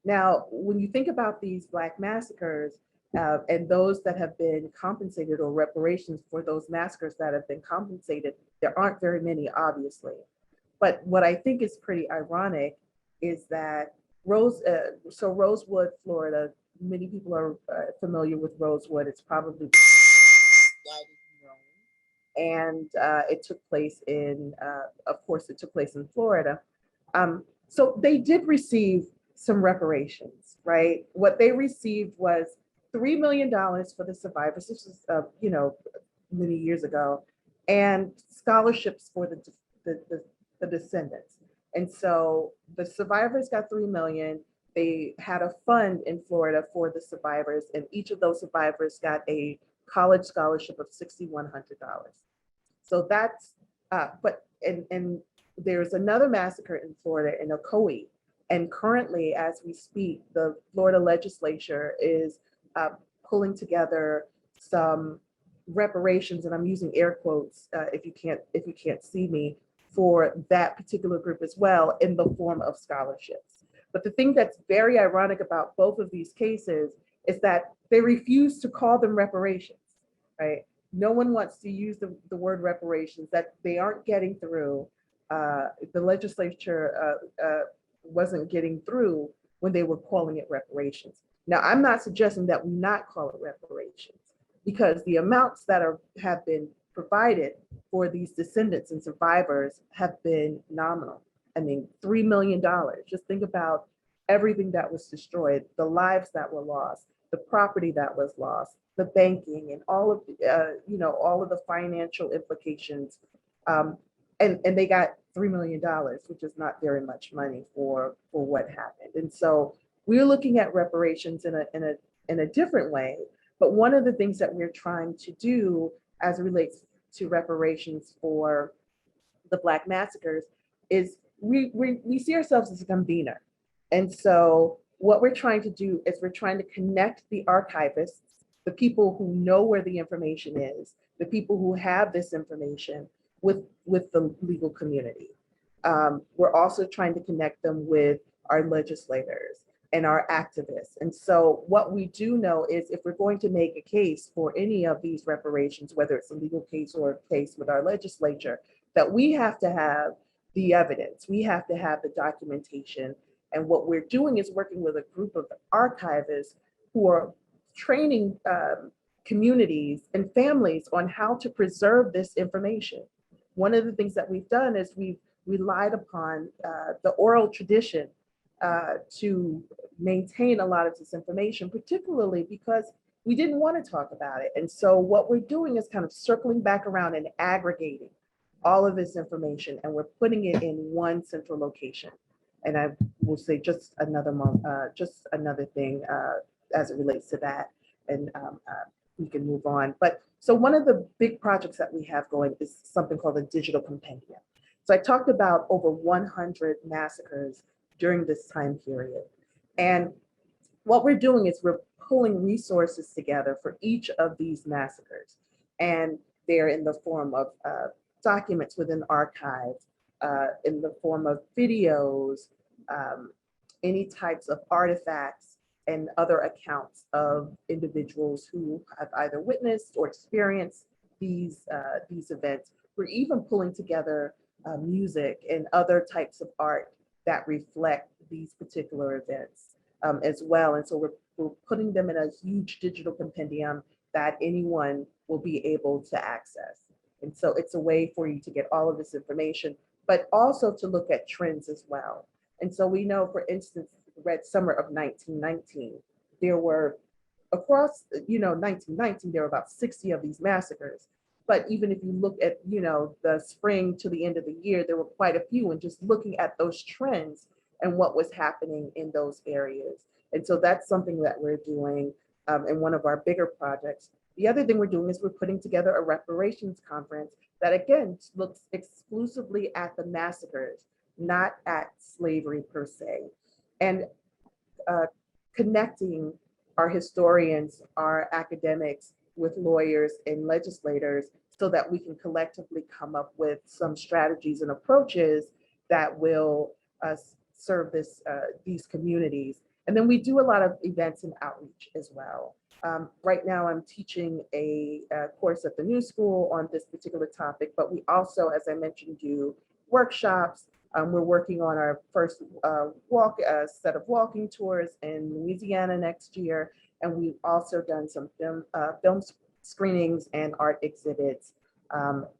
Now, when you think about these Black massacres and those that have been compensated, or reparations for those massacres that have been compensated, there aren't very many, obviously. But what I think is pretty ironic is that Rosewood, Florida, many people are familiar with Rosewood. It's probably and it took place of course, it took place in Florida. So they did receive some reparations, right? What they received was $3 million for the survivors. This was, many years ago, and scholarships for the descendants. And so the survivors got $3 million. They had a fund in Florida for the survivors, and each of those survivors got a college scholarship of $6,100. So that's, and there's another massacre in Florida in Ocoee. And currently, as we speak, the Florida legislature is pulling together some reparations, and I'm using air quotes if you can't see me, for that particular group as well, in the form of scholarships. But the thing that's very ironic about both of these cases is that they refuse to call them reparations, right? No one wants to use the word reparations, that they aren't getting through. The legislature wasn't getting through when they were calling it reparations. Now, I'm not suggesting that we not call it reparations, because the amounts that have been provided for these descendants and survivors have been nominal. I mean, $3 million. Just think about everything that was destroyed, the lives that were lost, the property that was lost, the banking, and all of all of the financial implications. And they got $3 million, which is not very much money for what happened. And so we're looking at reparations in a different way. But one of the things that we're trying to do as it relates to reparations for the Black massacres is we see ourselves as a convener. And so what we're trying to do is we're trying to connect the archivists, the people who know where the information is, the people who have this information with the legal community. We're also trying to connect them with our legislators and our activists. And so what we do know is if we're going to make a case for any of these reparations, whether it's a legal case or a case with our legislature, that we have to have the evidence, we have to have the documentation. And what we're doing is working with a group of archivists who are training communities and families on how to preserve this information. One of the things that we've done is we've relied upon the oral tradition to maintain a lot of this information, particularly because we didn't want to talk about it. And so what we're doing is kind of circling back around and aggregating all of this information, and we're putting it in one central location. And I will say just another thing as it relates to that, and we can move on. But so one of the big projects that we have going is something called a digital compendium. So I talked about over 100 massacres during this time period. And what we're doing is we're pulling resources together for each of these massacres. And they're in the form of documents within archives, in the form of videos, any types of artifacts and other accounts of individuals who have either witnessed or experienced these events. We're even pulling together music and other types of art that reflect these particular events as well. And so we're putting them in a huge digital compendium that anyone will be able to access. And so it's a way for you to get all of this information, but also to look at trends as well. And so we know, for instance, the Red Summer of 1919, there were across, 1919, there were about 60 of these massacres. But even if you look at, the spring to the end of the year, there were quite a few, and just looking at those trends and what was happening in those areas. And so that's something that we're doing in one of our bigger projects. The other thing we're doing is we're putting together a reparations conference that, again, looks exclusively at the massacres, not at slavery per se, and connecting our historians, our academics with lawyers and legislators so that we can collectively come up with some strategies and approaches that will serve these communities. And then we do a lot of events and outreach as well. Right now I'm teaching a course at the New School on this particular topic, but we also, as I mentioned, do workshops. We're working on our first set of walking tours in Louisiana next year. And we've also done some film screenings and art exhibits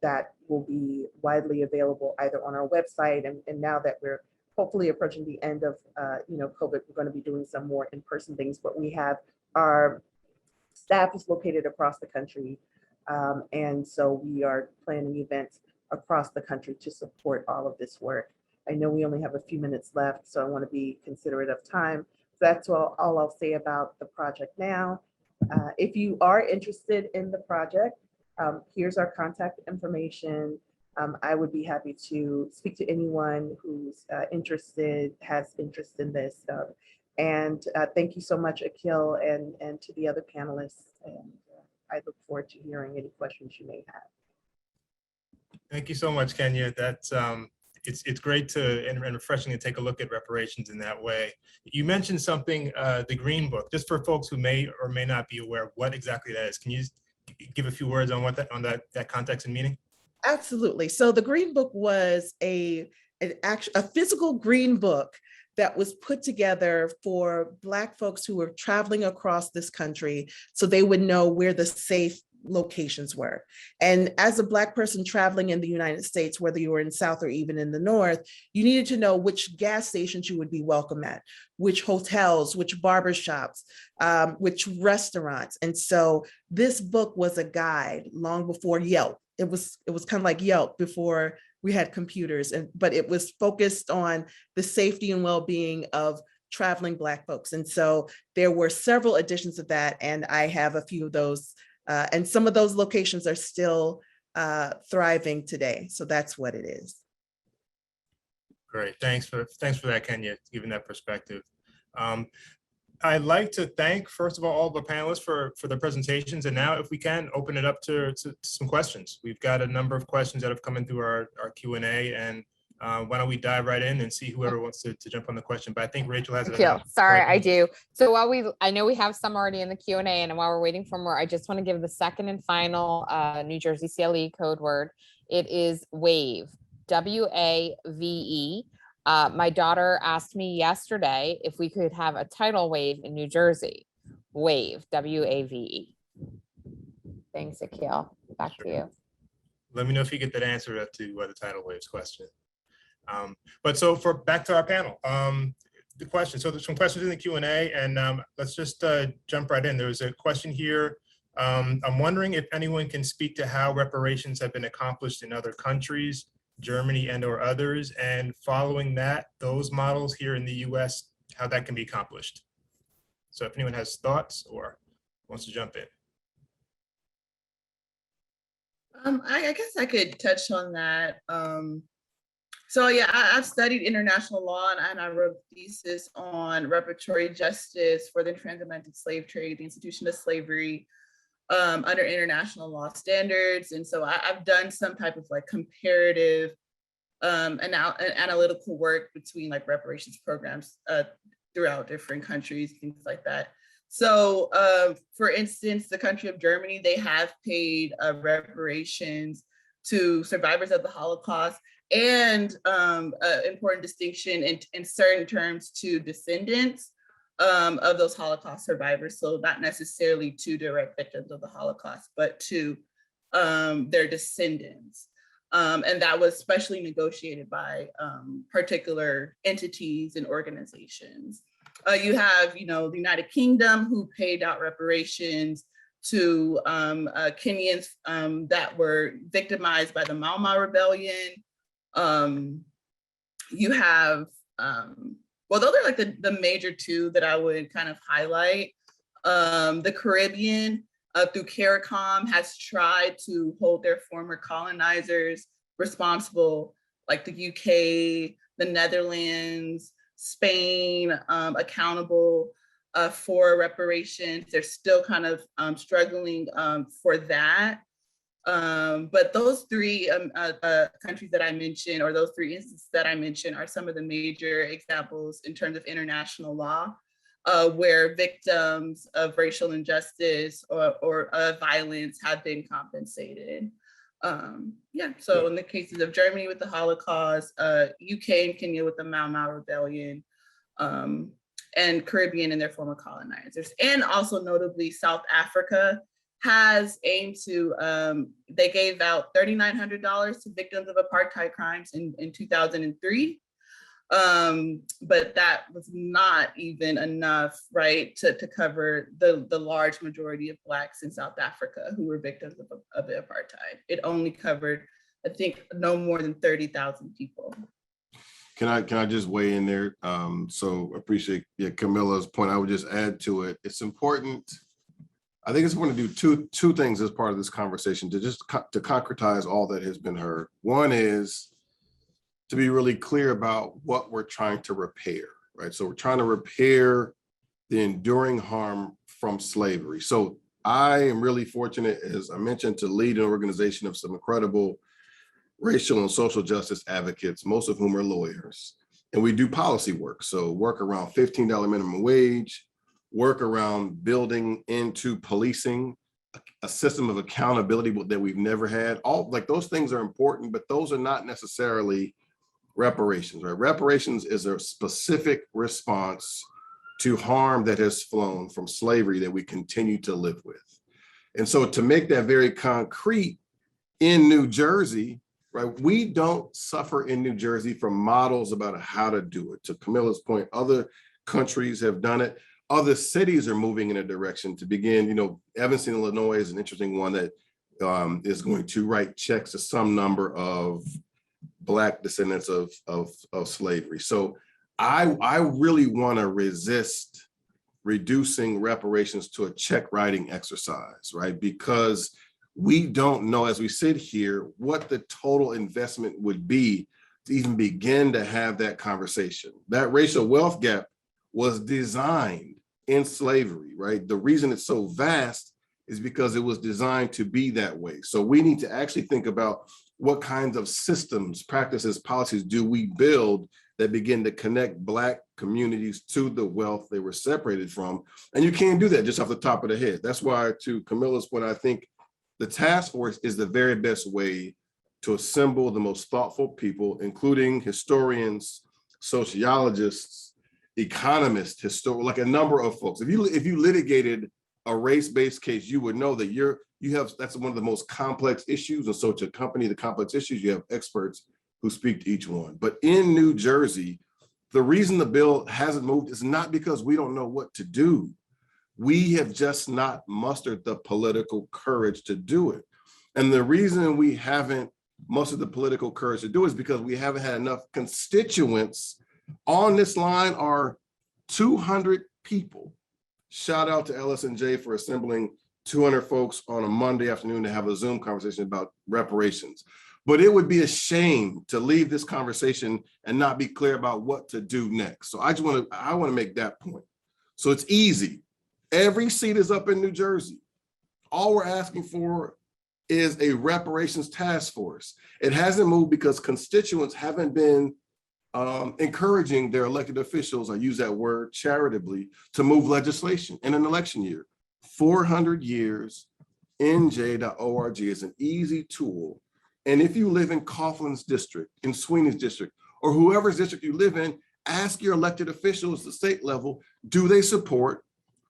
that will be widely available either on our website. And now that we're hopefully approaching the end of COVID, we're going to be doing some more in-person things. But we have our staff is located across the country. And so we are planning events across the country to support all of this work. I know we only have a few minutes left, so I want to be considerate of time. That's all I'll say about the project now. If you are interested in the project, here's our contact information. I would be happy to speak to anyone who's interested, has interest in this. And thank you so much, Akil, and to the other panelists. And I look forward to hearing any questions you may have. Thank you so much, Kenya. That's it's great to and refreshing to take a look at reparations in that way. You mentioned something, the Green Book, just for folks who may or may not be aware of what exactly that is. Can you give a few words on what that context and meaning? Absolutely. So the Green Book was a physical Green Book that was put together for Black folks who were traveling across this country so they would know where the safe locations were. And as a Black person traveling in the United States, whether you were in South or even in the North, you needed to know which gas stations you would be welcome at, which hotels, which barbershops, which restaurants. And so this book was a guide long before Yelp. It was kind of like Yelp before we had computers, but it was focused on the safety and well-being of traveling Black folks. And so there were several editions of that, and I have a few of those, and some of those locations are still thriving today. So that's what it is. Great, thanks for that, Kenya, giving that perspective. I'd like to thank, first of all the panelists for the presentations, and now if we can open it up to some questions. We've got a number of questions that have come in through our Q&A, and why don't we dive right in and see whoever wants to jump on the question. But I think Rachel has Akil, sorry, I do. So I know we have some already in the Q&A, and while we're waiting for more, I just want to give the second and final New Jersey CLE code word. It is WAVE, W-A-V-E. My daughter asked me yesterday if we could have a tidal wave in New Jersey. WAVE, W-A-V-E. Thanks, Akil. Back to you. Let me know if you get that answer to the tidal waves question. But so back to our panel, the question. So there's some questions in the Q&A, and let's just jump right in. There's a question here. I'm wondering if anyone can speak to how reparations have been accomplished in other countries, Germany and or others, and following that, those models here in the US, how that can be accomplished. So if anyone has thoughts or wants to jump in. I guess I could touch on that. So yeah, I've studied international law, and I wrote a thesis on reparatory justice for the transatlantic slave trade, the institution of slavery, under international law standards. And so I've done some type of like comparative analytical work between like reparations programs throughout different countries, things like that. So for instance, the country of Germany, they have paid reparations to survivors of the Holocaust, and important distinction in certain terms to descendants of those Holocaust survivors. So not necessarily to direct victims of the Holocaust, but to their descendants. And that was specially negotiated by particular entities and organizations. You have, the United Kingdom, who paid out reparations to Kenyans that were victimized by the Mau Mau Rebellion. You have, well, those are like the major two that I would kind of highlight. The Caribbean, through CARICOM, has tried to hold their former colonizers responsible, like the UK, the Netherlands, Spain, accountable for reparations. They're still kind of struggling for that. But those three countries that I mentioned, or those three instances that I mentioned, are some of the major examples in terms of international law, where victims of racial injustice or violence have been compensated. So in the cases of Germany with the Holocaust, UK and Kenya with the Mau Mau Rebellion, and Caribbean and their former colonizers. And also notably, South Africa has aimed to, they gave out $3,900 to victims of apartheid crimes in 2003. But that was not even enough, right, to cover the large majority of Blacks in South Africa who were victims of the apartheid. It only covered, I think, no more than 30,000 people. Can I just weigh in there? So appreciate Camilla's point. I would just add to it. It's important. I think it's important to do two things as part of this conversation to concretize all that has been heard. One is to be really clear about what we're trying to repair, right? So we're trying to repair the enduring harm from slavery. So I am really fortunate, as I mentioned, to lead an organization of some incredible racial and social justice advocates, most of whom are lawyers. And we do policy work. So work around $15 minimum wage, work around building into policing a system of accountability that we've never had. All like those things are important, but those are not necessarily reparations, right? Reparations is a specific response to harm that has flown from slavery that we continue to live with. And so to make that very concrete, in New Jersey, right, we don't suffer in New Jersey from models about how to do it. To Camilla's point, other countries have done it. Other cities are moving in a direction to begin, Evanston, Illinois is an interesting one that is going to write checks to some number of Black descendants of slavery. So I really want to resist reducing reparations to a check writing exercise, right? Because we don't know, as we sit here, what the total investment would be to even begin to have that conversation. That racial wealth gap was designed in slavery, right? The reason it's so vast is because it was designed to be that way. So we need to actually think about what kinds of systems, practices, policies do we build that begin to connect Black communities to the wealth they were separated from. And you can't do that just off the top of the head. That's why, to Camilla's point, I think the task force is the very best way to assemble the most thoughtful people, including historians, sociologists, economists, like a number of folks. If you litigated a race-based case, you would know that that's one of the most complex issues. And so to accompany the complex issues, you have experts who speak to each one. But in New Jersey, the reason the bill hasn't moved is not because we don't know what to do. We have just not mustered the political courage to do it. And the reason we haven't mustered the political courage to do it is because we haven't had enough constituents. On this line are 200 people. Shout out to LSNJ for assembling 200 folks on a Monday afternoon to have a Zoom conversation about reparations. But it would be a shame to leave this conversation and not be clear about what to do next. So I want to make that point. So it's easy. Every seat is up in New Jersey. All we're asking for is a reparations task force. It hasn't moved because constituents haven't been encouraging their elected officials, I use that word charitably, to move legislation in an election year. 400 years, NJ.org is an easy tool. And if you live in Coughlin's district, in Sweeney's district, or whoever's district you live in, ask your elected officials at the state level, do they support,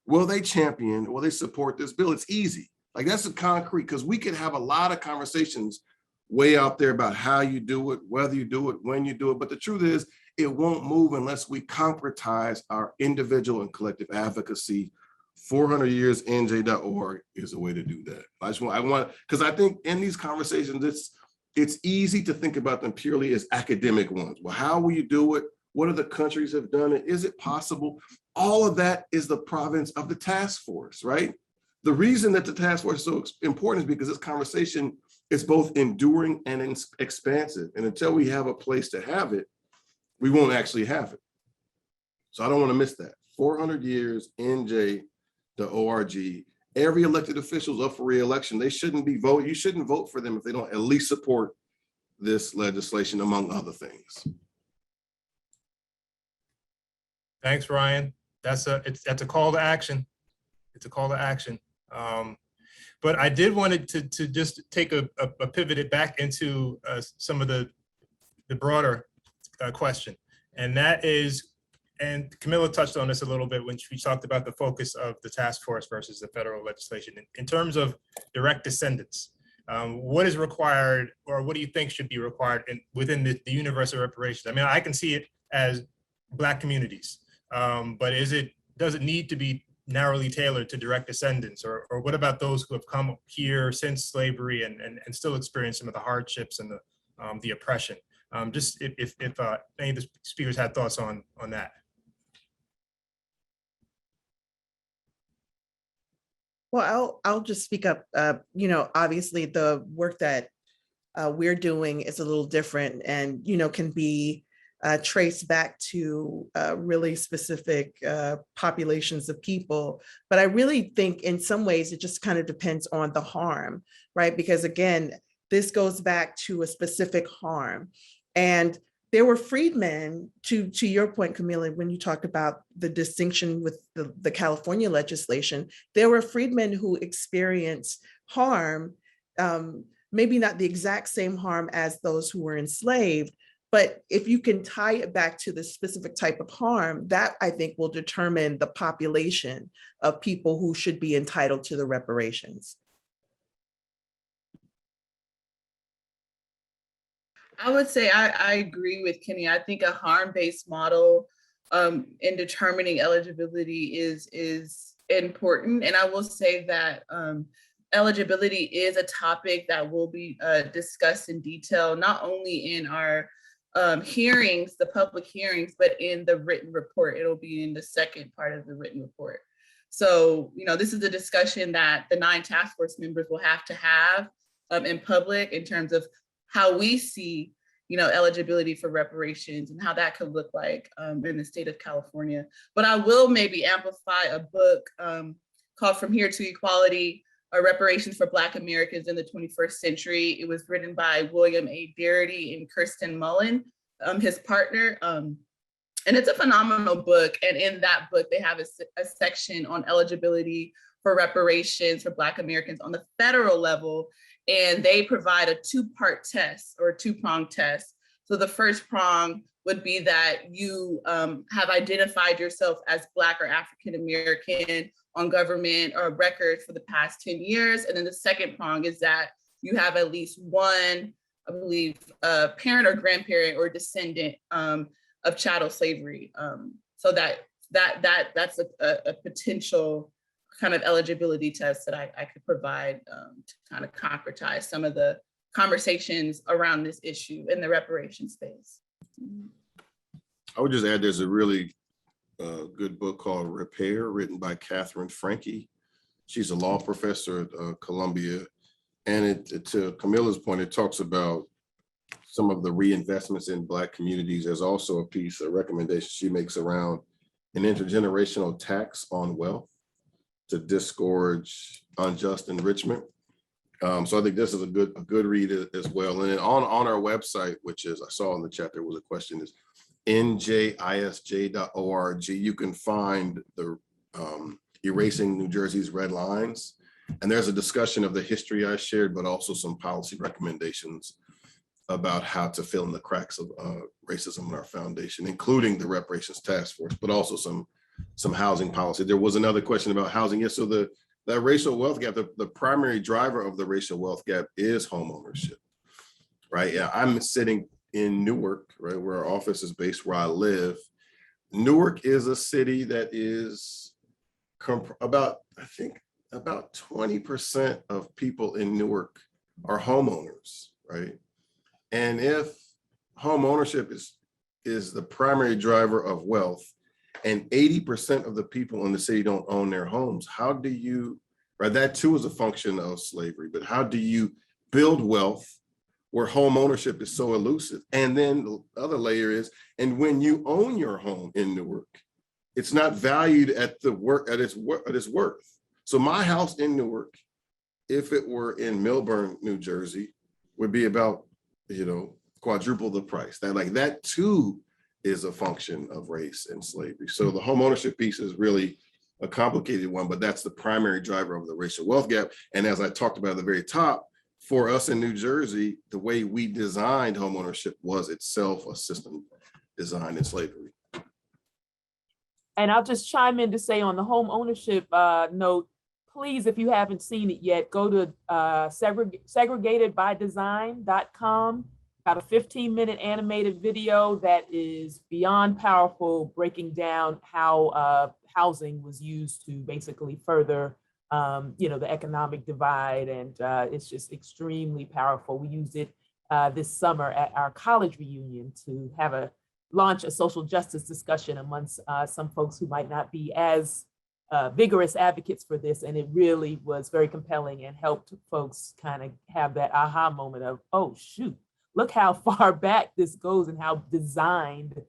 will they champion, will they support this bill? It's easy. Like that's a concrete, because we could have a lot of conversations way out there about how you do it, whether you do it, when you do it. But the truth is, it won't move unless we concretize our individual and collective advocacy. 400 years NJ.org is a way to do that. Because I think in these conversations, it's easy to think about them purely as academic ones. Well, how will you do it? What other countries have done it? Is it possible? All of that is the province of the task force, right? The reason that the task force is so important is because this conversation is both enduring and expansive. And until we have a place to have it, we won't actually have it. So I don't want to miss that. 400 years, NJ.org. Every elected official is up for re-election. They shouldn't be voting. You shouldn't vote for them if they don't at least support this legislation, among other things. Thanks, Ryan. That's a call to action. It's a call to action. But I did want to just take a pivot back into some of the broader question. And that is, and Camilla touched on this a little bit when she talked about the focus of the task force versus the federal legislation. In terms of direct descendants, what is required, or what do you think should be required within the universe of reparations? I mean, I can see it as Black communities, but does it need to be narrowly tailored to direct descendants, or what about those who have come here since slavery and still experience some of the hardships and the oppression? Just if any of the speakers had thoughts on that. Well, I'll just speak up. Obviously the work that we're doing is a little different and, can be traced back to really specific populations of people. But I really think in some ways it just kind of depends on the harm, right? Because again, this goes back to a specific harm. And there were freedmen, to your point, Camilla, when you talked about the distinction with the California legislation, there were freedmen who experienced harm, maybe not the exact same harm as those who were enslaved, but if you can tie it back to the specific type of harm, that I think will determine the population of people who should be entitled to the reparations. I would say I agree with Kenny. I think a harm-based model in determining eligibility is important. And I will say that eligibility is a topic that will be discussed in detail, not only in our hearings, the public hearings, but in the written report. It'll be in the second part of the written report. So, this is a discussion that the 9 task force members will have to have in public in terms of how we see, eligibility for reparations and how that could look like in the state of California. But I will maybe amplify a book called From Here to Equality, Reparations for Black Americans in the 21st Century. It was written by William A. Darity and Kirsten Mullen, his partner. And it's a phenomenal book. And in that book, they have a section on eligibility for reparations for Black Americans on the federal level. And they provide a 2-part test or a 2-prong test. So the first prong would be that you have identified yourself as Black or African American on government or records for the past 10 years. And then the second prong is that you have at least one, I believe, parent or grandparent or descendant of chattel slavery. So that's a potential kind of eligibility test that I could provide to kind of concretize some of the conversations around this issue in the reparation space. I would just add, there's a really good book called Repair, written by Catherine Franke. She's a law professor at Columbia. And to Camilla's point, it talks about some of the reinvestments in Black communities. There's also a recommendation she makes around an intergenerational tax on wealth to discourage unjust enrichment. So I think this is a good read as well. And then on our website, which is, I saw in the chat, there was a question, is njisj.org. You can find the Erasing New Jersey's Red Lines. And there's a discussion of the history I shared, but also some policy recommendations about how to fill in the cracks of racism in our foundation, including the Reparations Task Force, but also some housing policy. There was another question about housing. Yes, so that racial wealth gap, the primary driver of the racial wealth gap is home ownership, right? Yeah, I'm sitting in Newark, right, where our office is based, where I live. Newark is a city that is about 20% of people in Newark are homeowners, right? And if home ownership is the primary driver of wealth, and 80% of the people in the city don't own their homes, how do you, right? That too is a function of slavery, but how do you build wealth where home ownership is so elusive? And then the other layer is, and when you own your home in Newark, it's not valued at its worth. So my house in Newark, if it were in Millburn, New Jersey, would be about, quadruple the price. That too is a function of race and slavery. So the home ownership piece is really a complicated one, but that's the primary driver of the racial wealth gap. And as I talked about at the very top, for us in New Jersey, the way we designed home ownership was itself a system designed in slavery. And I'll just chime in to say on the home ownership note, please, if you haven't seen it yet, go to segregatedbydesign.com. Got a 15-minute animated video that is beyond powerful, breaking down how housing was used to basically further, the economic divide, and it's just extremely powerful. We used it this summer at our college reunion to launch a social justice discussion amongst some folks who might not be as vigorous advocates for this, and it really was very compelling and helped folks kind of have that aha moment of, oh shoot, look how far back this goes and how designed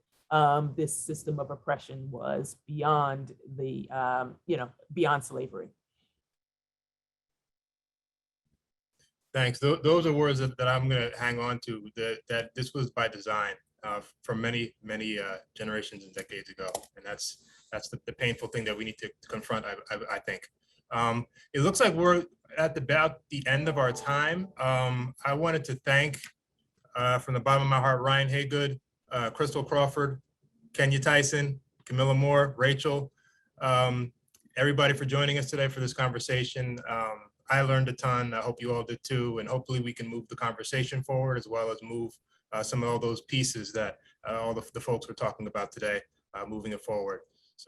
this system of oppression was beyond beyond slavery. Thanks. Those are words that I'm going to hang on to, that this was by design from many generations and decades ago. And that's the painful thing that we need to confront, I think. It looks like we're at about the end of our time. I wanted to thank from the bottom of my heart, Ryan Haygood, Crystal Crawford, Kenya Tyson, Camilla Moore, Rachel, everybody for joining us today for this conversation. I learned a ton. I hope you all did too. And hopefully we can move the conversation forward as well as move some of all those pieces that all the folks were talking about today, moving it forward.